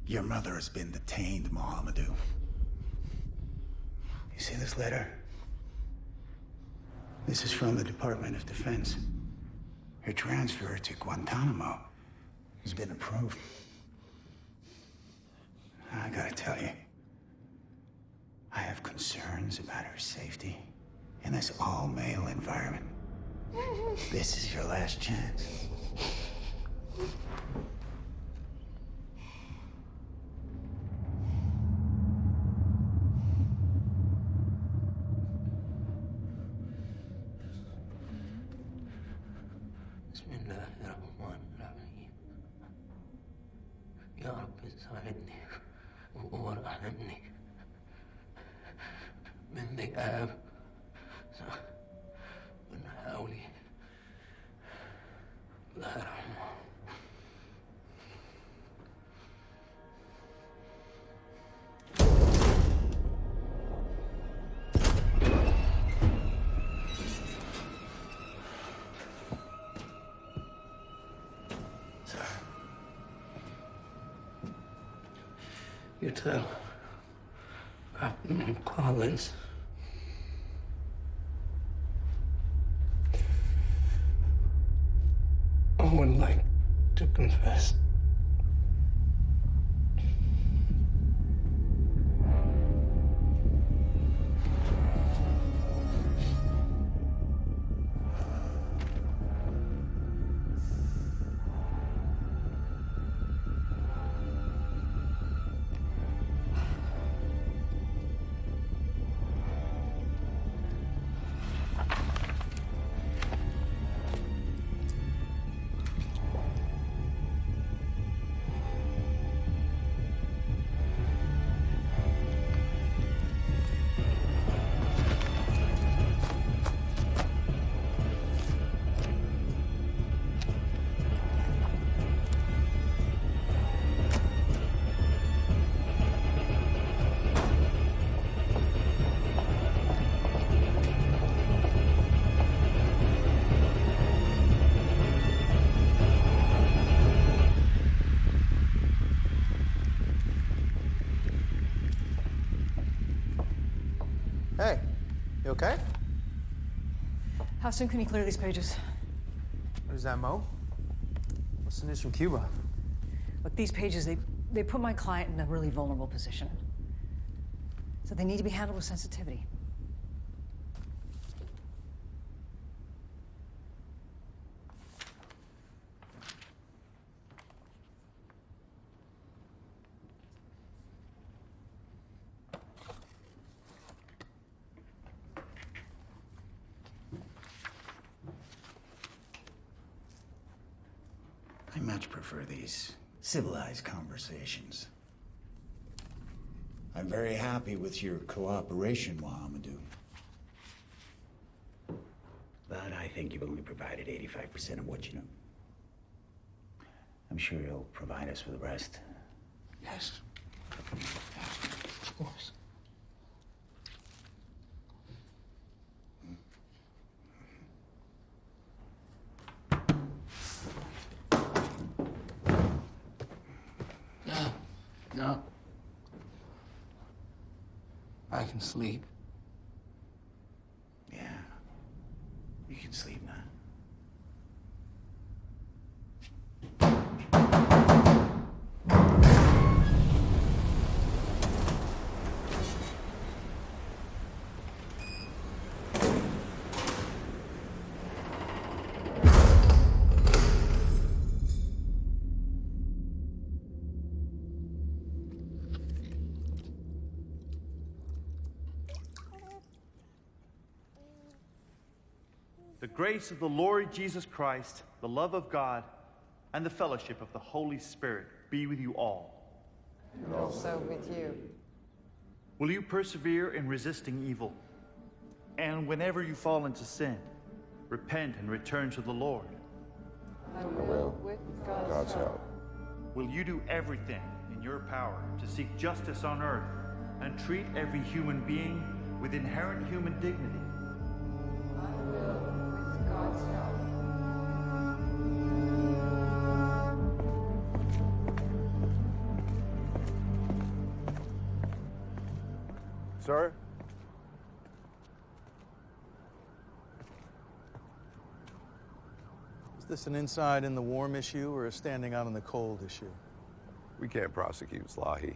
S5: Your mother has been detained, Mohamedou. You see this letter? This is from the Department of Defense. Her transfer to Guantanamo has been approved. I gotta tell you, I have concerns about her safety in this all-male environment. This is your last chance.
S2: يا رب ساعدني وارحمني من ذئاب من حولي لا يرحمه. You tell Captain Collins I would like to confess.
S8: Hey, you okay?
S6: How soon can you clear these pages?
S8: What is that, Mo? What's the news from Cuba?
S6: Look, these pages, they put my client in a really vulnerable position. So they need to be handled with sensitivity.
S5: I much prefer these civilized conversations. I'm very happy with your cooperation, Mohamedou. But I think you've only provided 85% of what you know. I'm sure you'll provide us with the rest.
S2: Yes. Of course. No. I can sleep.
S5: Yeah. You can sleep now.
S4: The grace of the Lord Jesus Christ, the love of God, and the fellowship of the Holy Spirit be with you all.
S20: And also with you.
S4: Will you persevere in resisting evil? And whenever you fall into sin, repent and return to the Lord.
S20: I will, with God's help.
S4: Will you do everything in your power to seek justice on earth and treat every human being with inherent human dignity?
S20: I will, with God's help.
S21: Sir? Is this an inside in the warm issue or a standing out in the cold issue?
S11: We can't prosecute Slahi.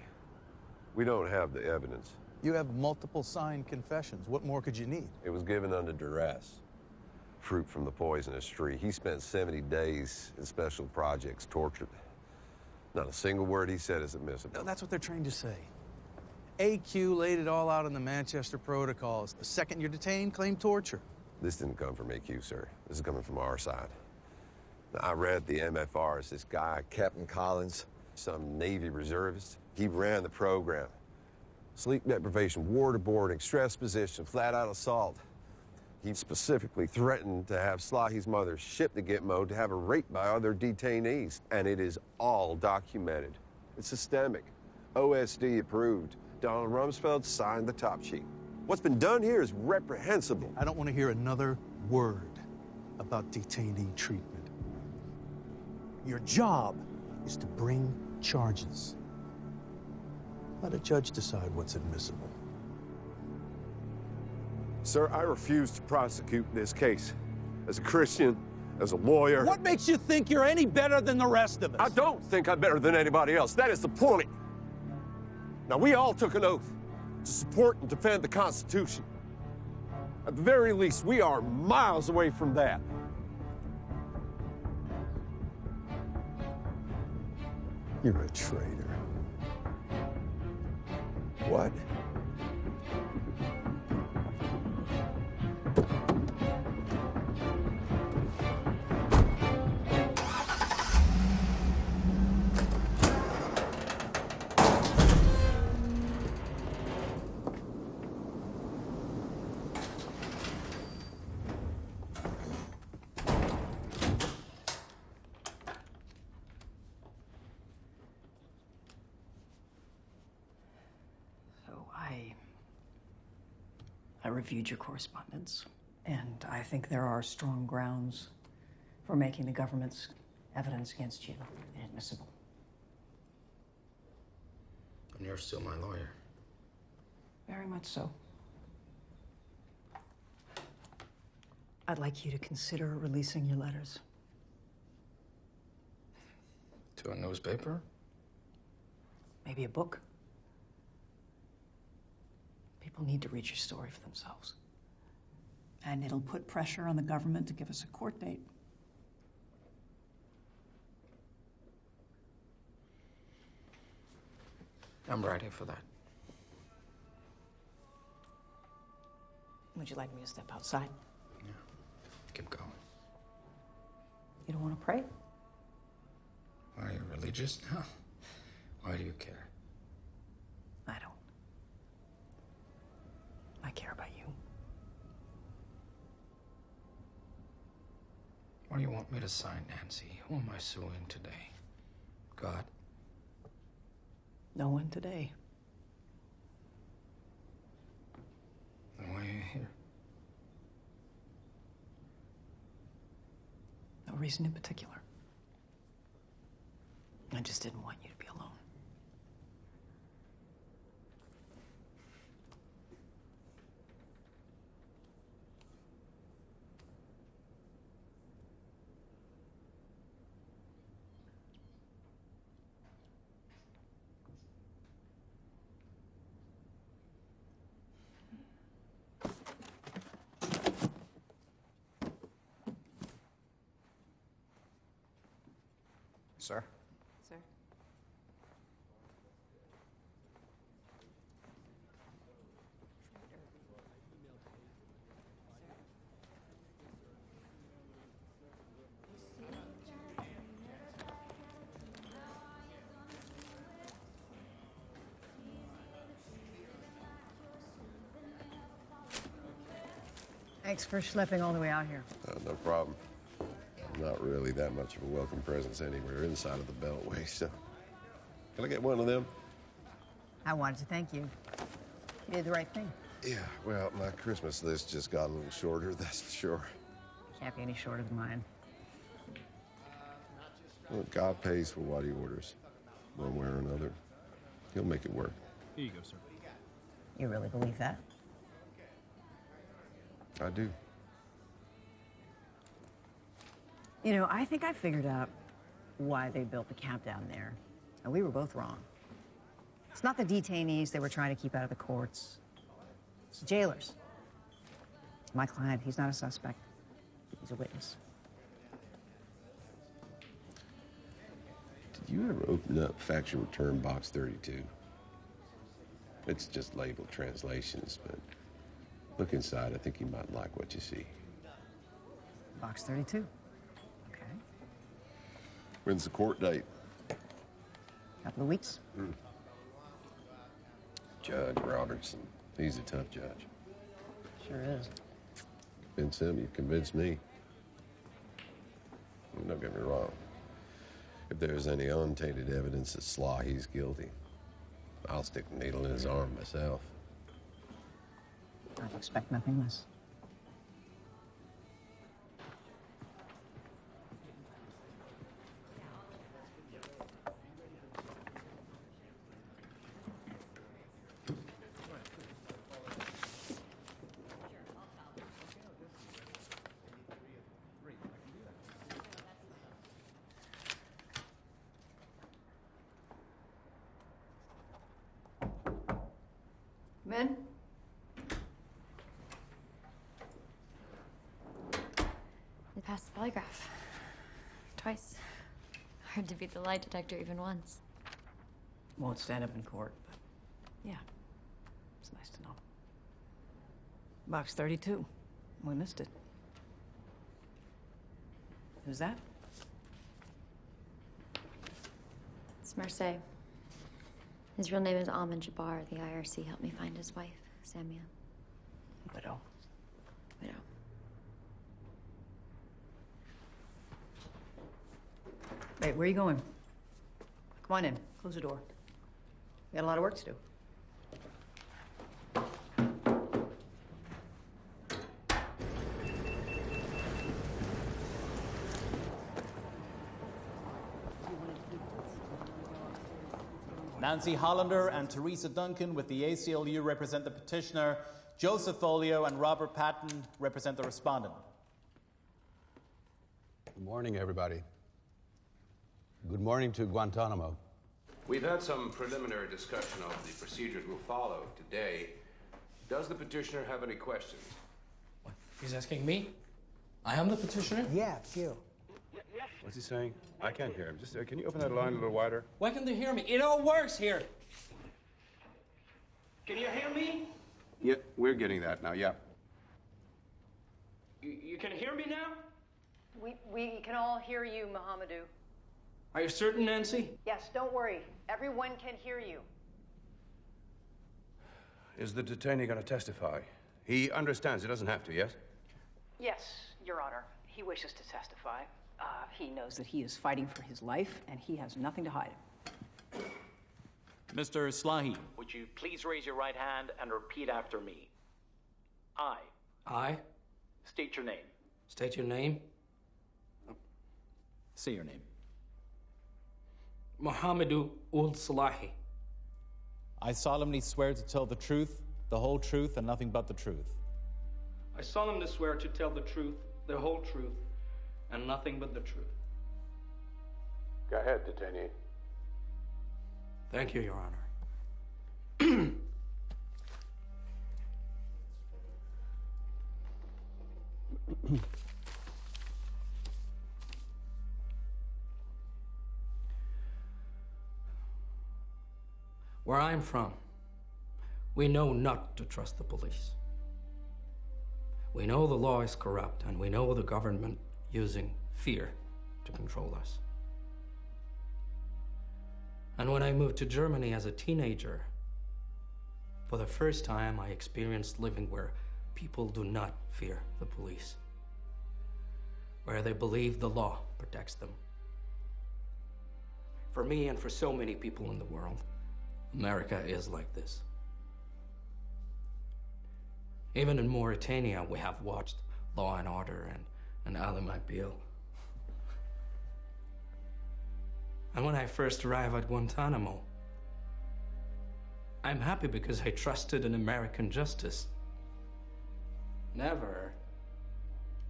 S11: We don't have the evidence.
S21: You have multiple signed confessions. What more could you need?
S11: It was given under duress. Fruit from the poisonous tree. He spent 70 days in special projects, tortured. Not a single word he said is admissible.
S21: No, that's what they're trained to say. AQ laid it all out in the Manchester protocols. The second you're detained, claim torture.
S11: This didn't come from AQ, sir. This is coming from our side. Now, I read the MFRs. This guy, Captain Collins, some Navy reservist, he ran the program. Sleep deprivation, waterboarding, stress position, flat-out assault. He specifically threatened to have Slahi's mother shipped to Gitmo to have her raped by other detainees. And it is all documented. It's systemic. OSD approved. Donald Rumsfeld signed the top sheet. What's been done here is reprehensible.
S21: I don't want to hear another word about detainee treatment. Your job is to bring charges. Let a judge decide what's admissible.
S11: Sir, I refuse to prosecute this case. As a Christian, as a lawyer.
S21: What makes you think you're any better than the rest of us?
S11: I don't think I'm better than anybody else. That is the point. Now, we all took an oath to support and defend the Constitution. At the very least, we are miles away from that.
S21: You're a traitor.
S11: What?
S6: I reviewed your correspondence, and I think there are strong grounds for making the government's evidence against you inadmissible.
S2: And you're still my lawyer.
S6: Very much so. I'd like you to consider releasing your letters.
S2: To a newspaper?
S6: Maybe a book. People need to read your story for themselves. And it'll put pressure on the government to give us a court date.
S2: I'm ready for that.
S6: Would you like me to step outside?
S2: Yeah. Keep going.
S6: You don't want to pray?
S2: Are you religious now? Why do you care?
S6: I don't. I care about you.
S2: What do you want me to sign, Nancy? Who am I suing today? God?
S6: No one today.
S2: Then why are you here?
S6: No reason in particular. I just didn't want you to be alone.
S8: Sir?
S6: Sir? Thanks for schlepping all the way out here.
S11: No problem. I'm not really that much of a welcome presence anywhere inside of the Beltway, so... Can I get one of them?
S6: I wanted to thank you. You did the right thing.
S11: Yeah, well, my Christmas list just got a little shorter, that's for sure.
S6: Can't be any shorter than mine.
S11: Look, God pays for what he orders, one way or another. He'll make it work.
S8: Here you go, sir.
S6: You really believe that?
S11: I do.
S6: You know, I think I figured out why they built the camp down there. And we were both wrong. It's not the detainees they were trying to keep out of the courts. It's the jailers. My client, he's not a suspect. He's a witness.
S11: Did you ever open up Factual Return Box 32? It's just labeled translations, but look inside. I think you might like what you see.
S6: Box 32. Okay.
S11: When's the court date?
S6: Couple of weeks.
S11: Judge Robertson. He's a tough judge.
S6: Sure is.
S11: Convince him, you've convinced me. Don't get me wrong. If there's any untainted evidence that Slahi's guilty, I'll stick the needle in his arm myself.
S6: I'd expect nothing less. Come in.
S13: They passed the polygraph. Twice. Hard to beat the lie detector even once.
S6: Won't stand up in court, but yeah, it's nice to know. Box 32. We missed it. Who's that?
S13: It's Marseille. His real name is Amin Jabbar. The IRC helped me find his wife, Samia.
S6: Widow.
S13: Widow.
S6: Wait, where are you going? Come on in. Close the door. We got a lot of work to do.
S22: Nancy Hollander and Teresa Duncan with the ACLU represent the petitioner. Joseph Folio and Robert Patton represent the respondent.
S21: Good morning, everybody.
S7: Good morning to Guantanamo.
S18: We've had some preliminary discussion of the procedures we'll follow today. Does the petitioner have any questions?
S2: What? He's asking me? I am the petitioner?
S8: Yeah, you.
S23: What's he saying? I can't hear him. Just can you open that line a little wider?
S2: Why can't they hear me? It all works here. Can you hear me?
S23: Yeah, we're getting that now, yeah.
S2: You can hear me now?
S6: We can all hear you, Mohamedou.
S2: Are you certain, Nancy?
S6: Yes, don't worry. Everyone can hear you.
S23: Is the detainee going to testify? He understands. He doesn't have to, yes?
S6: Yes, Your Honor. He wishes to testify. He knows that he is fighting for his life, and he has nothing to hide.
S22: Mr. Slahi.
S24: Would you please raise your right hand and repeat after me?
S2: I?
S24: State your name.
S2: State your name?
S22: Say your name.
S2: Mohamedou Ould Slahi.
S22: I solemnly swear to tell the truth, the whole truth, and nothing but the truth.
S2: I solemnly swear to tell the truth, the whole truth, and nothing but the truth.
S23: Go ahead, detainee.
S2: Thank you, Your Honor. Where I'm from, we know not to trust the police. We know the law is corrupt, and we know the government using fear to control us. And when I moved to Germany as a teenager, for the first time I experienced living where people do not fear the police, where they believe the law protects them. For me and for so many people in the world, America is like this. Even in Mauritania, we have watched Law and Order and Ali Mobile. And when I first arrived at Guantanamo, I'm happy because I trusted in American justice. Never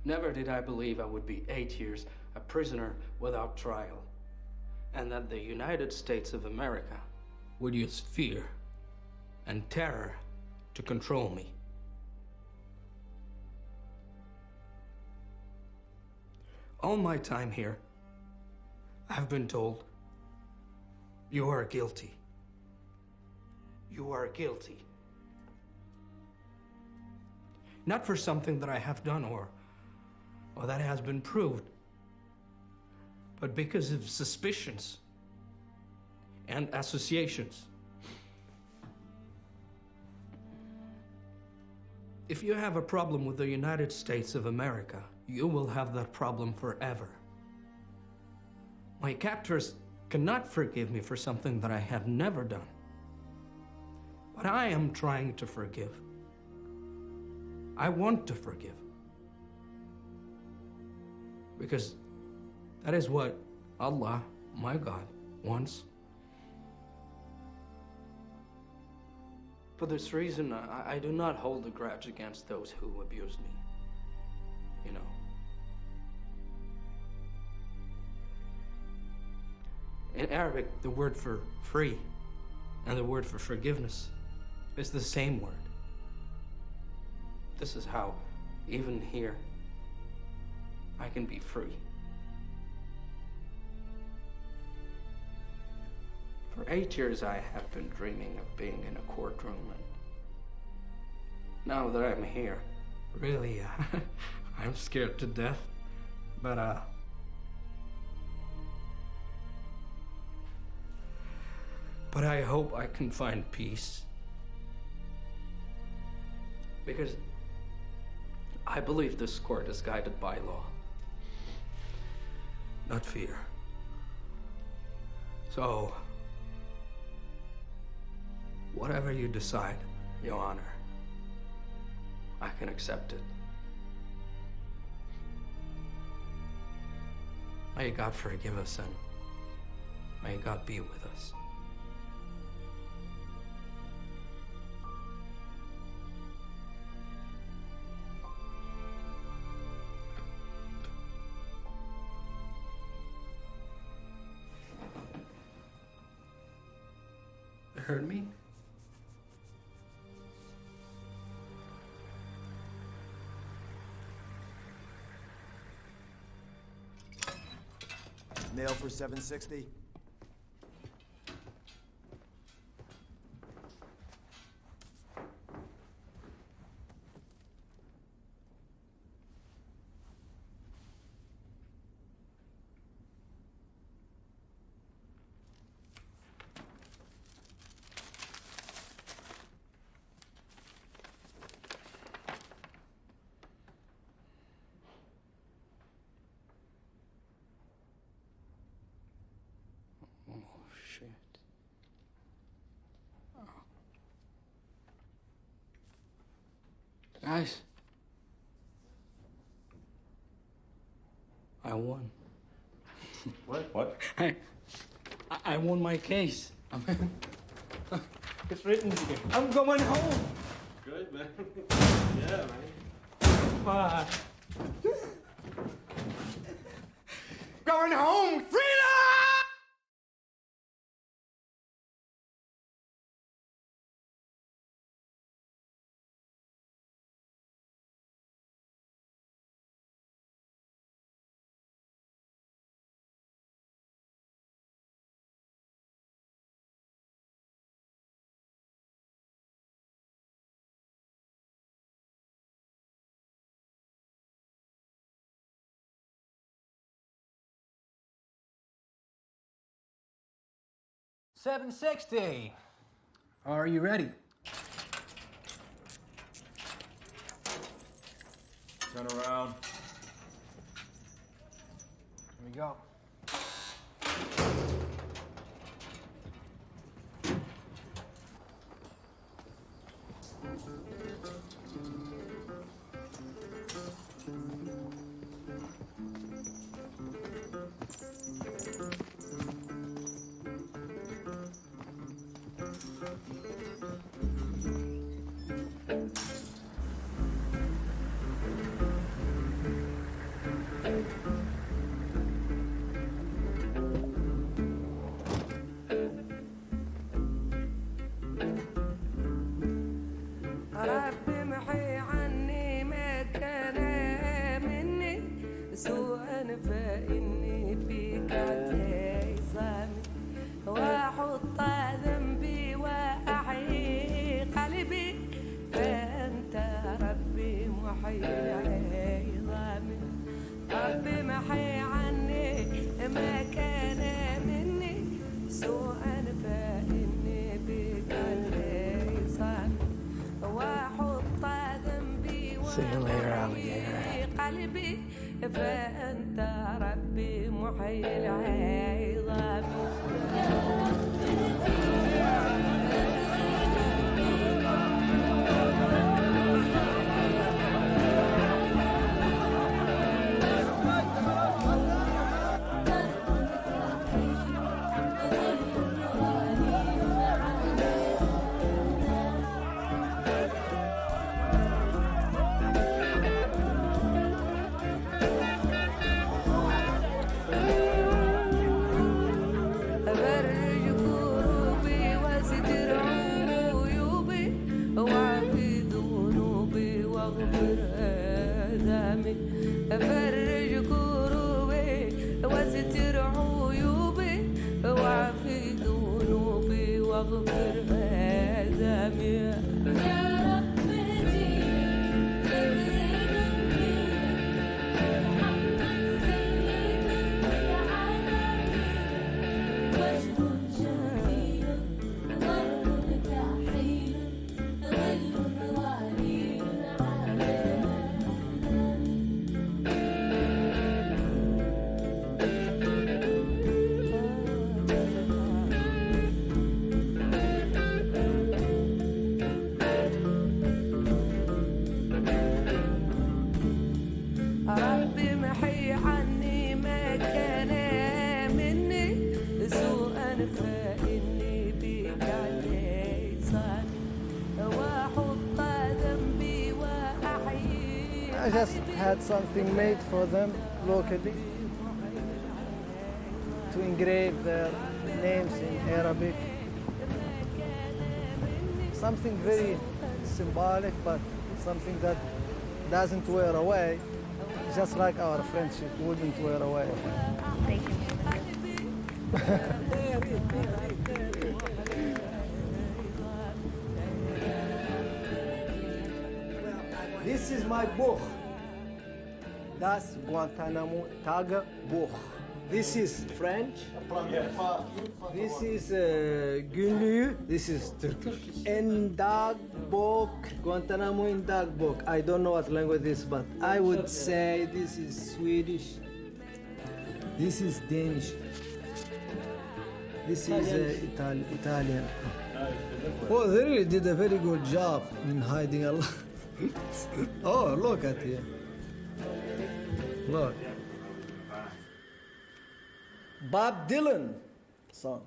S2: did I believe I would be 8 years a prisoner without trial, and that the United States of America would use fear and terror to control me. All my time here, I've been told, you are guilty. You are guilty. Not for something that I have done or that has been proved, but because of suspicions and associations. If you have a problem with the United States of America, you will have that problem forever. My captors cannot forgive me for something that I have never done. But I am trying to forgive. I want to forgive. Because that is what Allah, my God, wants. For this reason, I do not hold a grudge against those who abused me. You know. In Arabic, the word for free and the word for forgiveness is the same word. This is how, even here, I can be free. For 8 years, I have been dreaming of being in a courtroom, and now that I'm here, really, I'm scared to death, but I hope I can find peace. Because I believe this court is guided by law, not fear. So, whatever you decide, Your Honor, I can accept it. May God forgive us, and may God be with us. hurt me?
S7: Mail for 760.
S2: Shit. Guys. I won.
S23: What?
S2: I won my case. It's written here. I'm going home.
S23: Good, man. Yeah, man.
S2: Bye. Going home. Freedom!
S8: $760. Are you ready?
S4: Turn around.
S8: Here we go.
S9: ربي محي عني ما كان مني سوءا فإني بك عزامي وأحط ذنبي وأحيي قلبي فأنت ربي محي عظامي ربي محي عني ما كان مني سوءا فإني بك عزامي وأحط ذنبي وأحيي قلبي فأنت ربي محيي العظام أفرج كروبي وستر عيوبي وعفي ذنوبي واغفر آثامي ربي محي عني ما كان مني سوءا فإني بك عزامي وأحط ذنبي وأحيي
S10: I just had something made for them locally to engrave their names in Arabic something very symbolic, but something that doesn't wear away, just like our friendship wouldn't wear away.
S3: Thank you.
S10: This is my book. Das Guantanamo Tagebuch. This is French. This is Günlüğü. This is Turkish. Endagbook. Guantanamo Endagbook. I don't know what language this is, but I would say this is Swedish. This is Danish. This is Italian. Oh, they really did a very good job in hiding a lot. Oh, look at here. Look. Bob Dylan song.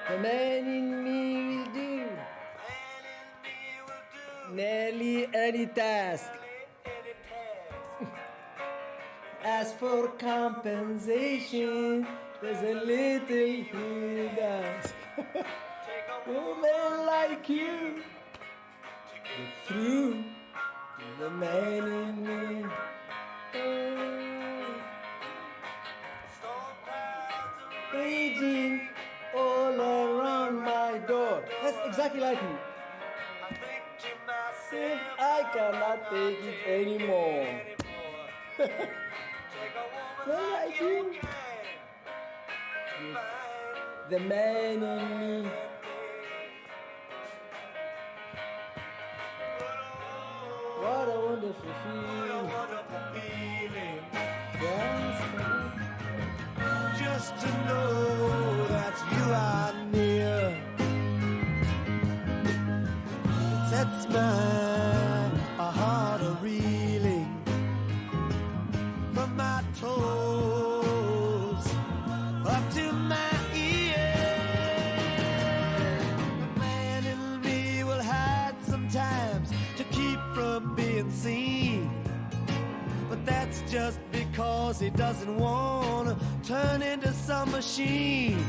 S10: The man in me will do nearly any task. As for compensation, there's a little he'd ask. Women like you, get through the man in me. Raging all around my door. That's exactly like me. If I cannot take it anymore. Well, like you. The man in me. What a wonderful feeling. Yes. Just to know that you are near. It sets my heart a-reeling from my toes up to my ears. The man in me will hide sometimes to keep from being seen, but that's just because he doesn't want to turn into some machine.